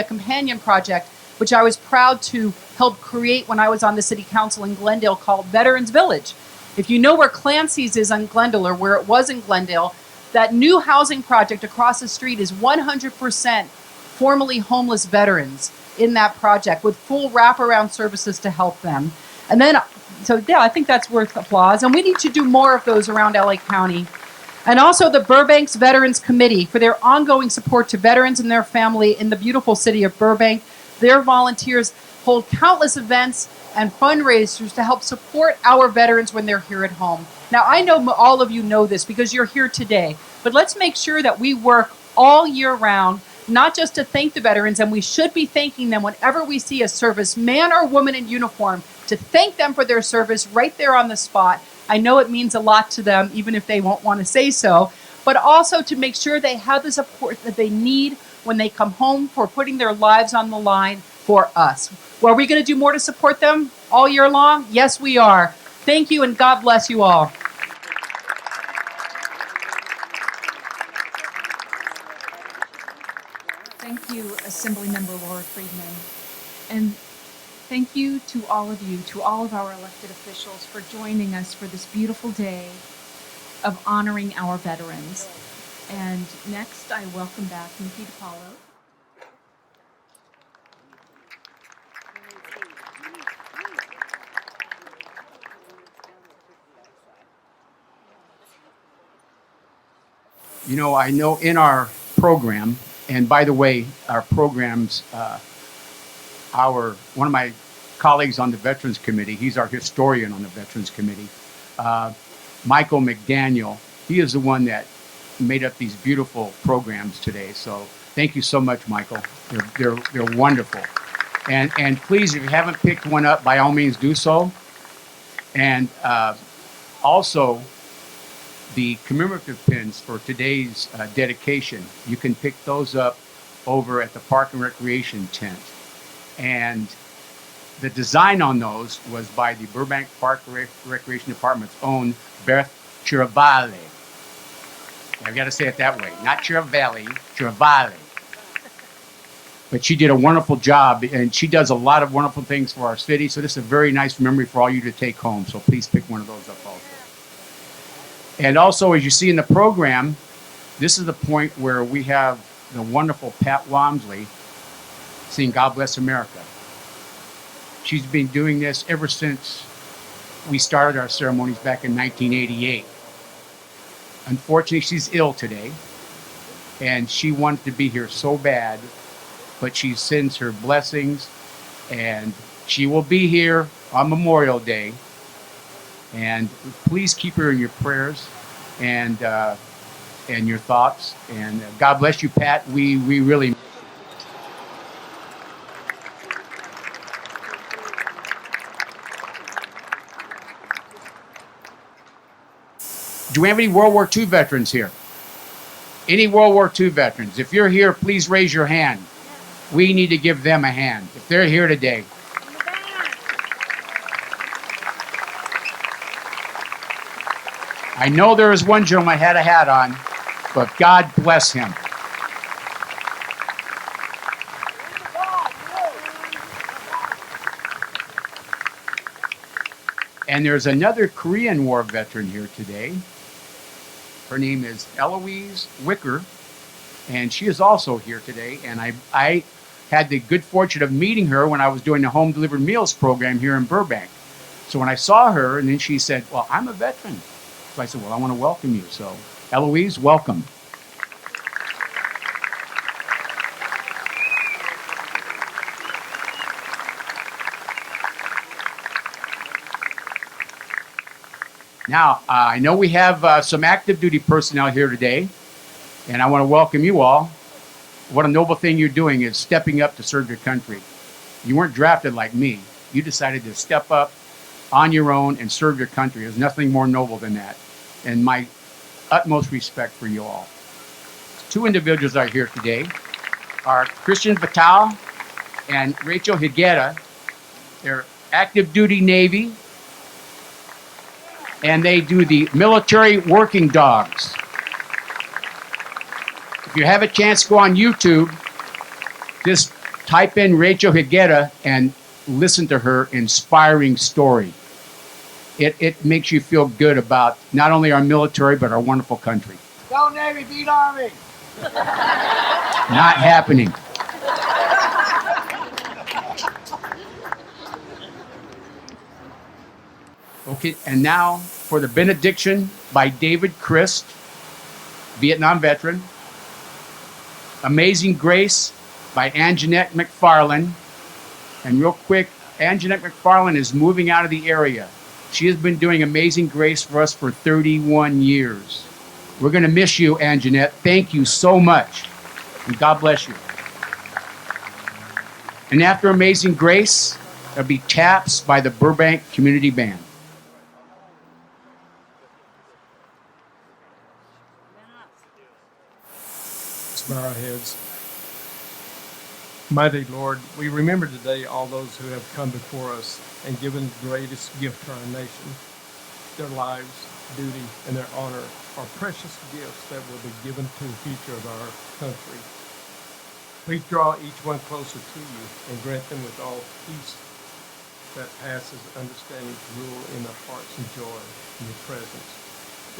companion project, which I was proud to help create when I was on the city council in Glendale, called Veterans Village. If you know where Clancy's is on Glendale, or where it was in Glendale, that new housing project across the street is 100% formerly homeless veterans in that project with full wraparound services to help them. And then, I think that's worth applause. And we need to do more of those around LA County. And also the Burbank's Veterans Committee for their ongoing support to veterans and their family in the beautiful city of Burbank. Their volunteers hold countless events and fundraisers to help support our veterans when they're here at home. Now, I know all of you know this because you're here today, but let's make sure that we work all year round, not just to thank the veterans, and we should be thanking them whenever we see a service man or woman in uniform, to thank them for their service right there on the spot. I know it means a lot to them, even if they won't want to say so, but also to make sure they have the support that they need when they come home, for putting their lives on the line for us. Well, are we going to do more to support them all year long? Yes, we are. Thank you, and God bless you all. Thank you, Assemblymember Laura Friedman. And thank you to all of you, to all of our elected officials, for joining us for this beautiful day of honoring our veterans. And next, I welcome back Nikki DiPaolo. You know, I know in our program, and by the way, our programs, one of my colleagues on the Veterans Committee, he's our historian on the Veterans Committee, Michael McDaniel, he is the one that made up these beautiful programs today. So thank you so much, Michael. They're wonderful. And please, if you haven't picked one up, by all means do so. And also, the commemorative pins for today's dedication, you can pick those up over at the Park and Recreation tent. And the design on those was by the Burbank Park Recreation Department's own Beth Chiravale. I've got to say it that way, not Chiravale, Chiravale. But she did a wonderful job, and she does a lot of wonderful things for our city. So this is a very nice memory for all you to take home. So please pick one of those up also. And also, as you see in the program, this is the point where we have the wonderful Pat Wamsley sing God Bless America. She's been doing this ever since we started our ceremonies back in 1988. unfortunately, she's ill today, and she wanted to be here so bad, but she sends her blessings, and she will be here on Memorial Day. And please keep her in your prayers and your thoughts. And God bless you, Pat. We really. Do we have any World War II veterans here? Any World War II veterans? If you're here, please raise your hand. We need to give them a hand if they're here today. I know there was one gentleman had a hat on, but God bless him. And there's another Korean War veteran here today. Her name is Eloise Wicker, and she is also here today. And I had the good fortune of meeting her when I was doing the home delivered meals program here in Burbank. So when I saw her, and then she said, well, I'm a veteran. So I said, well, I want to welcome you. So Eloise, welcome. Now, I know we have some active duty personnel here today, and I want to welcome you all. What a noble thing you're doing is stepping up to serve your country. You weren't drafted like me. You decided to step up on your own and serve your country. There's nothing more noble than that. And my utmost respect for you all. Two individuals are here today are Christian Vital and Rachel Higuera. They're active duty Navy, and they do the military working dogs. If you have a chance, go on YouTube, just type in Rachel Higuera and listen to her inspiring story. It makes you feel good about not only our military, but our wonderful country. Go Navy, beat Army. Not happening. Okay, and now for the benediction by David Christ, Vietnam veteran. Amazing Grace by Anjanette McFarland. And real quick, Anjanette McFarland is moving out of the area. She has been doing Amazing Grace for us for 31 years. We're going to miss you, Anjanette. Thank you so much. And God bless you. And after Amazing Grace, there'll be Taps by the Burbank Community Band. Let's bow our heads. Mighty Lord, we remember today all those who have come before us and given the greatest gift to our nation. Their lives, duty, and their honor are precious gifts that will be given to the future of our country. Please draw each one closer to you and grant them with all peace that passes understanding to rule in their hearts and joy in your presence,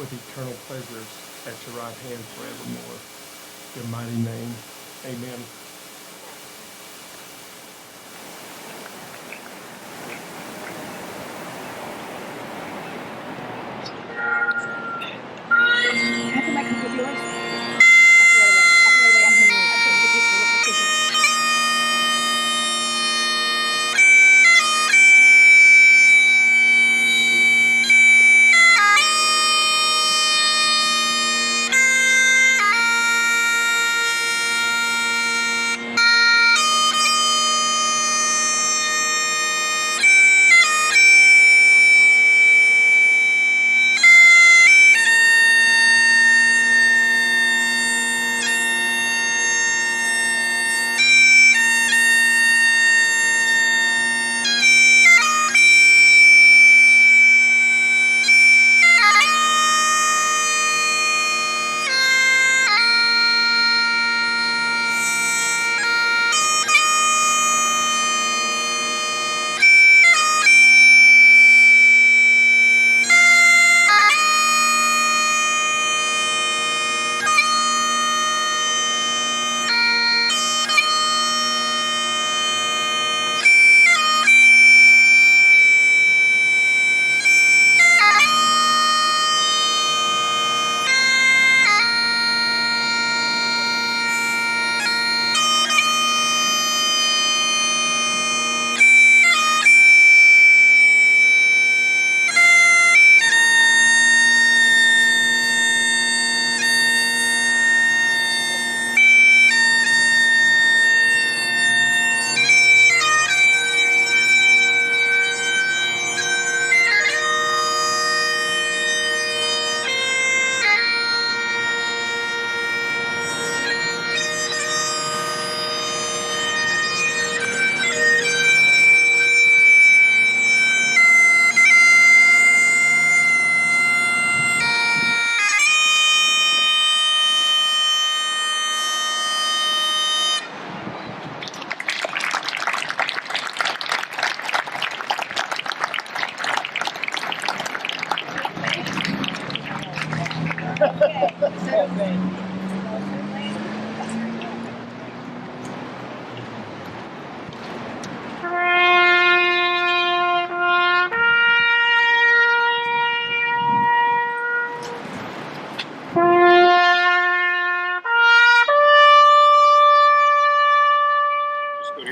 with eternal pleasures at your right hand forevermore. In your mighty name, amen.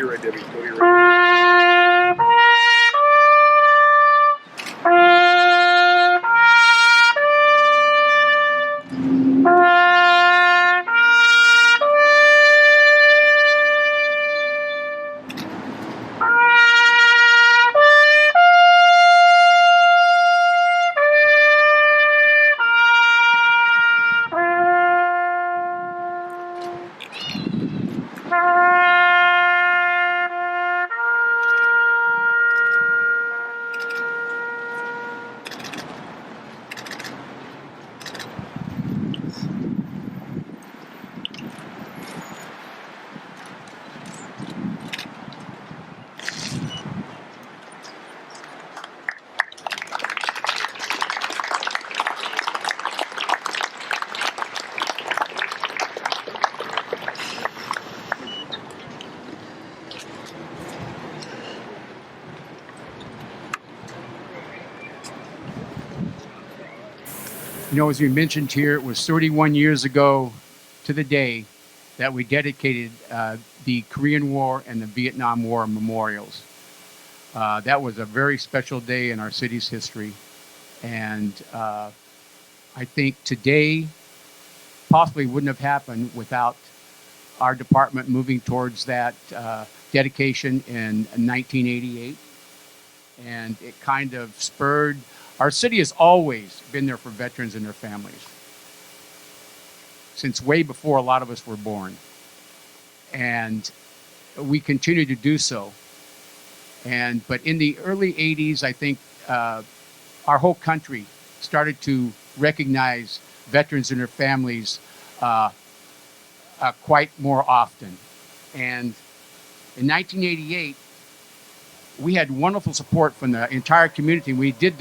you're ready, Debbie. Go to your right. You know, as we mentioned here, it was 31 years ago to the day that we dedicated the Korean War and the Vietnam War memorials. That was a very special day in our city's history. And I think today possibly wouldn't have happened without our department moving towards that dedication in 1988. And it kind of spurred. Our city has always been there for veterans and their families, since way before a lot of us were born. And we continue to do so. But in the early 80s, I think our whole country started to recognize veterans and their families quite more often. And in 1988, we had wonderful support from the entire community. We did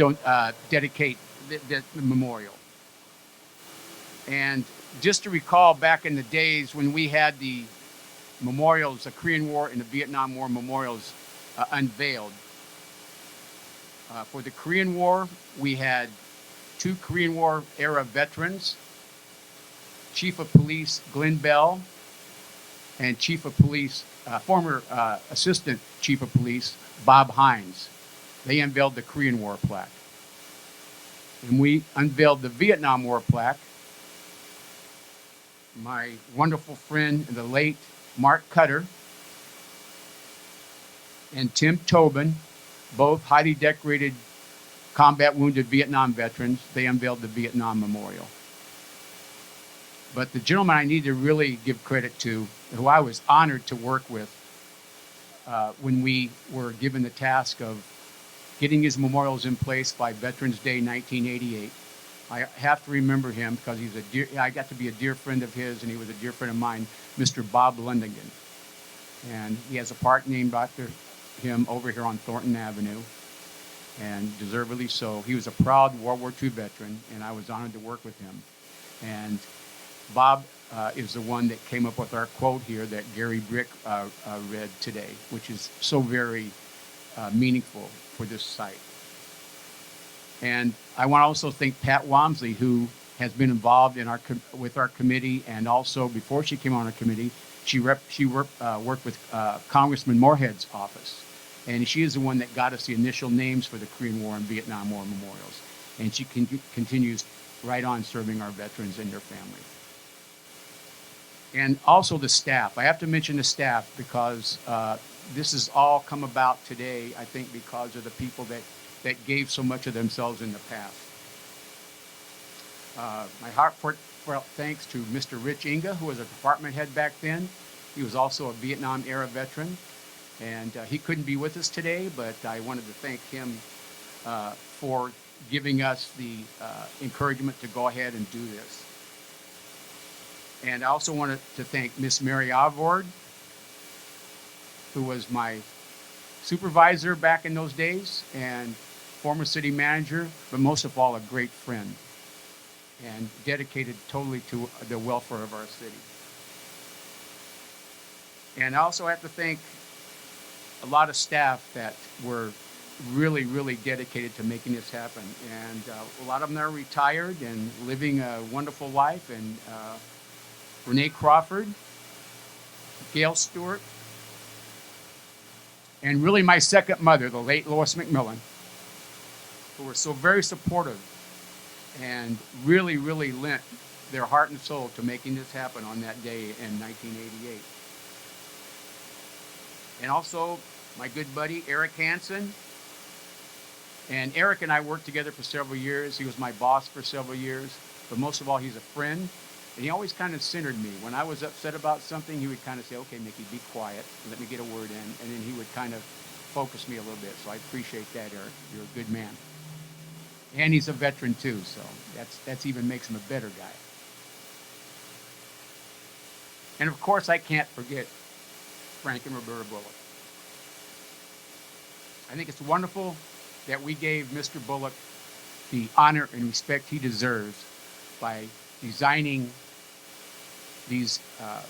dedicate the memorial. And just to recall back in the days when we had the memorials, the Korean War and the Vietnam War memorials unveiled. For the Korean War, we had 2 Korean War era veterans, Chief of Police Glenn Bell and Chief of Police, former Assistant Chief of Police Bob Hines. They unveiled the Korean War plaque. And we unveiled the Vietnam War plaque. My wonderful friend, the late Mark Cutter, and Tim Tobin, both highly decorated combat wounded Vietnam veterans, they unveiled the Vietnam Memorial. But the gentleman I need to really give credit to, who I was honored to work with when we were given the task of getting his memorials in place by Veterans Day 1988. I have to remember him because I got to be a dear friend of his, and he was a dear friend of mine, Mr. Bob Lundingen. And he has a park named after him over here on Thornton Avenue, and deservedly so. He was a proud World War II veteran, and I was honored to work with him. And Bob is the one that came up with our quote here that Gary Brick read today, which is so very meaningful for this site. And I want to also thank Pat Wamsley, who has been involved in with our committee, and also before she came on our committee, she worked with Congressman Moorhead's office, and she is the one that got us the initial names for the Korean War and Vietnam War memorials, and she continues right on serving our veterans and their families. And also the staff. I have to mention the staff because this has all come about today, I think, because of the people that gave so much of themselves in the past. My heartfelt thanks to Mr. Rich Inga, who was a department head back then. He was also a Vietnam era veteran, and he couldn't be with us today, but I wanted to thank him for giving us the encouragement to go ahead and do this. And I also wanted to thank Miss Mary Alvord, who was my supervisor back in those days and former city manager, but most of all, a great friend and dedicated totally to the welfare of our city. And I also have to thank a lot of staff that were really, really dedicated to making this happen. And a lot of them are retired and living a wonderful life. And Renee Crawford, Gail Stewart, and really my second mother, the late Lois McMillan, who were so very supportive and really, really lent their heart and soul to making this happen on that day in 1988. And also my good buddy, Eric Hansen. And Eric and I worked together for several years. He was my boss for several years, but most of all, he's a friend. And he always kind of centered me. When I was upset about something, he would kind of say, okay, Mickey, be quiet. Let me get a word in. And then he would kind of focus me a little bit. So I appreciate that, Eric. You're a good man. And he's a veteran too, so that's even makes him a better guy. And of course, I can't forget Frank and Roberta Bullock. I think it's wonderful that we gave Mr. Bullock the honor and respect he deserves by designing these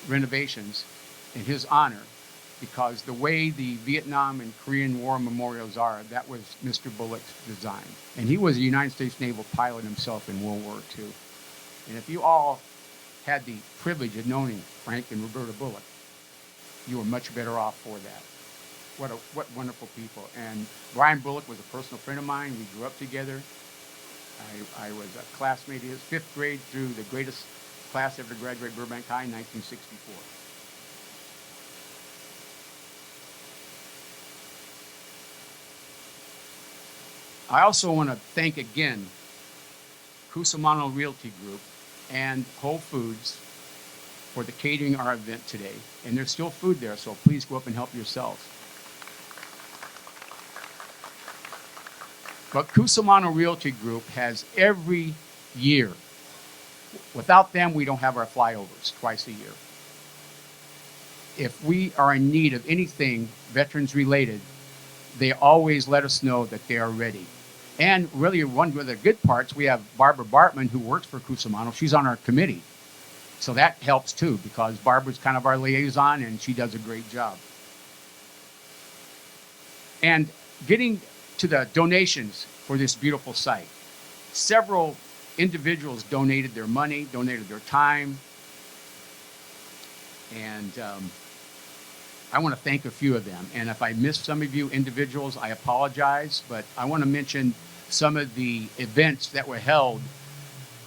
renovations in his honor, because the way the Vietnam and Korean War memorials are, that was Mr. Bullock's design. And he was a United States Naval pilot himself in World War II. And if you all had the privilege of knowing Frank and Roberta Bullock, you were much better off for that. What wonderful people. And Brian Bullock was a personal friend of mine. We grew up together. I was a classmate of his, 5th grade through the greatest class ever to graduate Burbank High in 1964. I also want to thank again Cusimano Realty Group and Whole Foods for the catering our event today. And there's still food there, so please go up and help yourselves. But Cusimano Realty Group has every year. Without them, we don't have our flyovers twice a year. If we are in need of anything veterans related, they always let us know that they are ready. And really, one of the good parts, we have Barbara Bartman, who works for Cusimano. She's on our committee. So that helps too, because Barbara's kind of our liaison and she does a great job. And getting to the donations for this beautiful site, several individuals donated their money, donated their time. And I want to thank a few of them. And if I missed some of you individuals, I apologize, but I want to mention some of the events that were held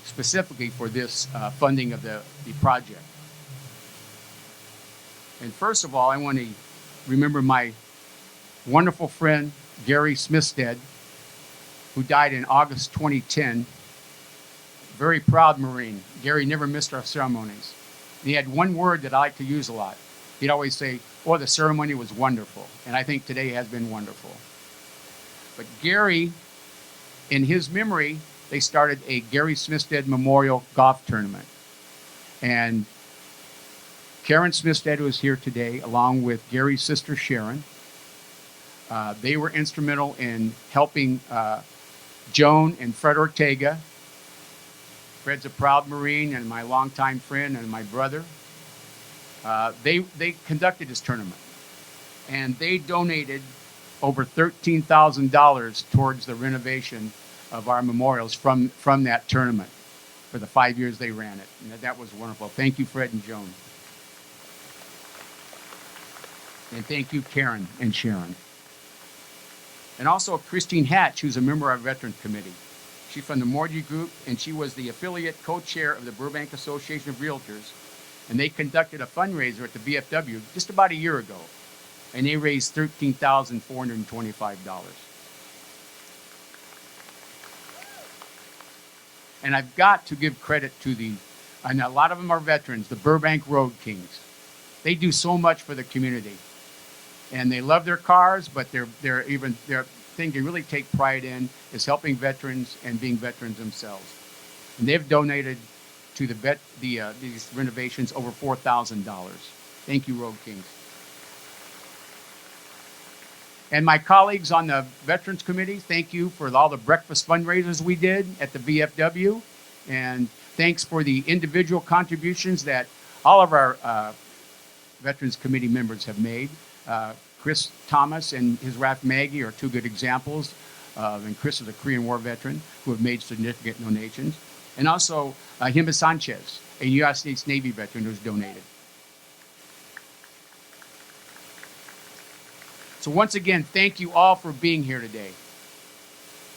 specifically for this funding of the project. And first of all, I want to remember my wonderful friend, Gary Smithstead, who died in August 2010. Very proud Marine. Gary never missed our ceremonies. He had one word that I like to use a lot. He'd always say, oh, the ceremony was wonderful. And I think today has been wonderful. But Gary, in his memory, they started a Gary Smithstead Memorial Golf Tournament. And Karen Smithstead was here today, along with Gary's sister Sharon. They were instrumental in helping Joan and Fred Ortega. Fred's a proud Marine and my longtime friend and my brother. They conducted this tournament, and they donated over $13,000 towards the renovation of our memorials from that tournament for the 5 years they ran it. And that was wonderful. Thank you, Fred and Joan. And thank you, Karen and Sharon. And also Christine Hatch, who's a member of our Veterans Committee. She's from the Morgie Group, and she was the affiliate co-chair of the Burbank Association of Realtors. And they conducted a fundraiser at the VFW just about a year ago. And they raised $13,425. And I've got to give credit to and a lot of them are veterans, the Burbank Road Kings. They do so much for the community. And they love their cars, but their thing they really take pride in is helping veterans and being veterans themselves. And they've donated to these renovations over $4,000. Thank you, Road Kings. And my colleagues on the Veterans Committee, thank you for all the breakfast fundraisers we did at the VFW. And thanks for the individual contributions that all of our Veterans Committee members have made. Chris Thomas and his wife Maggie are two good examples. And Chris is a Korean War veteran who have made significant donations. And also Hima Sanchez, a United States Navy veteran who's donated. So once again, thank you all for being here today.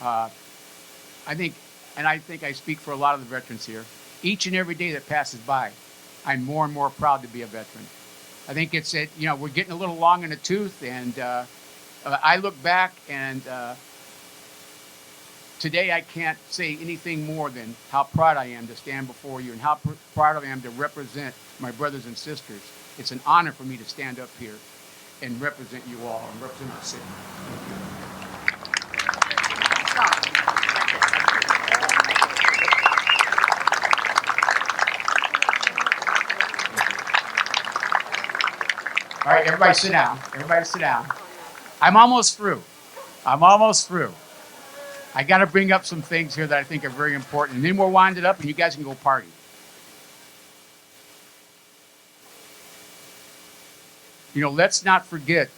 I think I speak for a lot of the veterans here. Each and every day that passes by, I'm more and more proud to be a veteran. I think it's that, you know, we're getting a little long in the tooth, and I look back and today I can't say anything more than how proud I am to stand before you and how proud I am to represent my brothers and sisters. It's an honor for me to stand up here and represent you all and represent the city. All right, everybody sit down. Everybody sit down. I'm almost through. I got to bring up some things here that I think are very important, and then we'll wind it up and you guys can go party. You know, let's not forget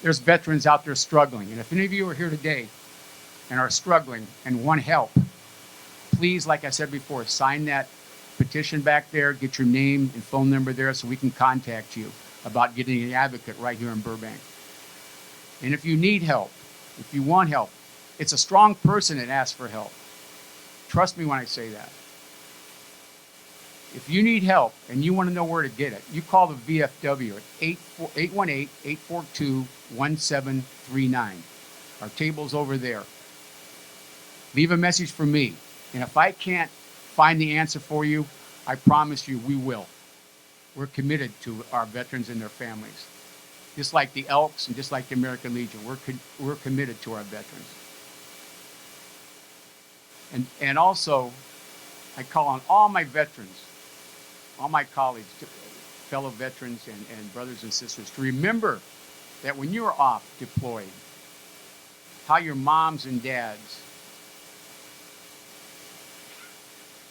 there's veterans out there struggling. And if any of you are here today and are struggling and want help, please, like I said before, sign that petition back there, get your name and phone number there so we can contact you about getting an advocate right here in Burbank. And if you need help, if you want help, it's a strong person that asks for help. Trust me when I say that. If you need help and you want to know where to get it, you call the VFW at 818-842-1739. Our table's over there. Leave a message for me. And if I can't find the answer for you, I promise you we will. We're committed to our veterans and their families. Just like the Elks and just like the American Legion, we're committed to our veterans. And also, I call on all my veterans, all my colleagues, fellow veterans and brothers and sisters to remember that when you're off deployed, how your moms and dads,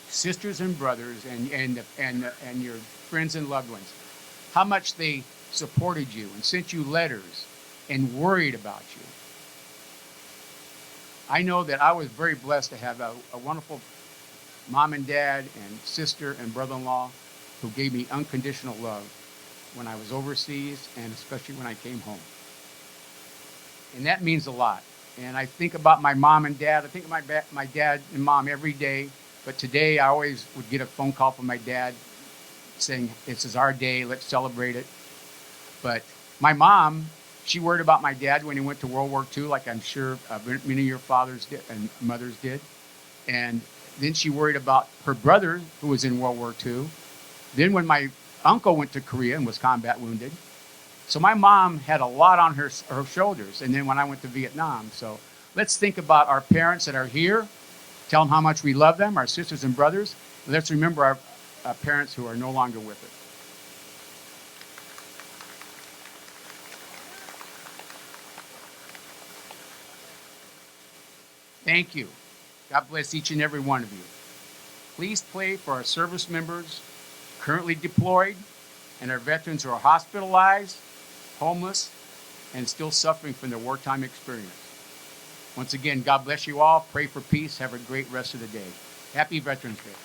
sisters and brothers, and your friends and loved ones, how much they supported you and sent you letters and worried about you. I know that I was very blessed to have a wonderful mom and dad and sister and brother-in-law who gave me unconditional love when I was overseas and especially when I came home. And that means a lot. And I think about my mom and dad. I think of my dad and mom every day. But today I always would get a phone call from my dad saying, this is our day, let's celebrate it. But my mom, she worried about my dad when he went to World War II, like I'm sure many of your fathers did and mothers did. And then she worried about her brother who was in World War II. Then when my uncle went to Korea and was combat wounded. So my mom had a lot on her shoulders. And then when I went to Vietnam. So let's think about our parents that are here. Tell them how much we love them, our sisters and brothers. Let's remember our parents who are no longer with us. Thank you. God bless each and every one of you. Please pray for our service members currently deployed and our veterans who are hospitalized, homeless, and still suffering from their wartime experience. Once again, God bless you all. Pray for peace. Have a great rest of the day. Happy Veterans Day.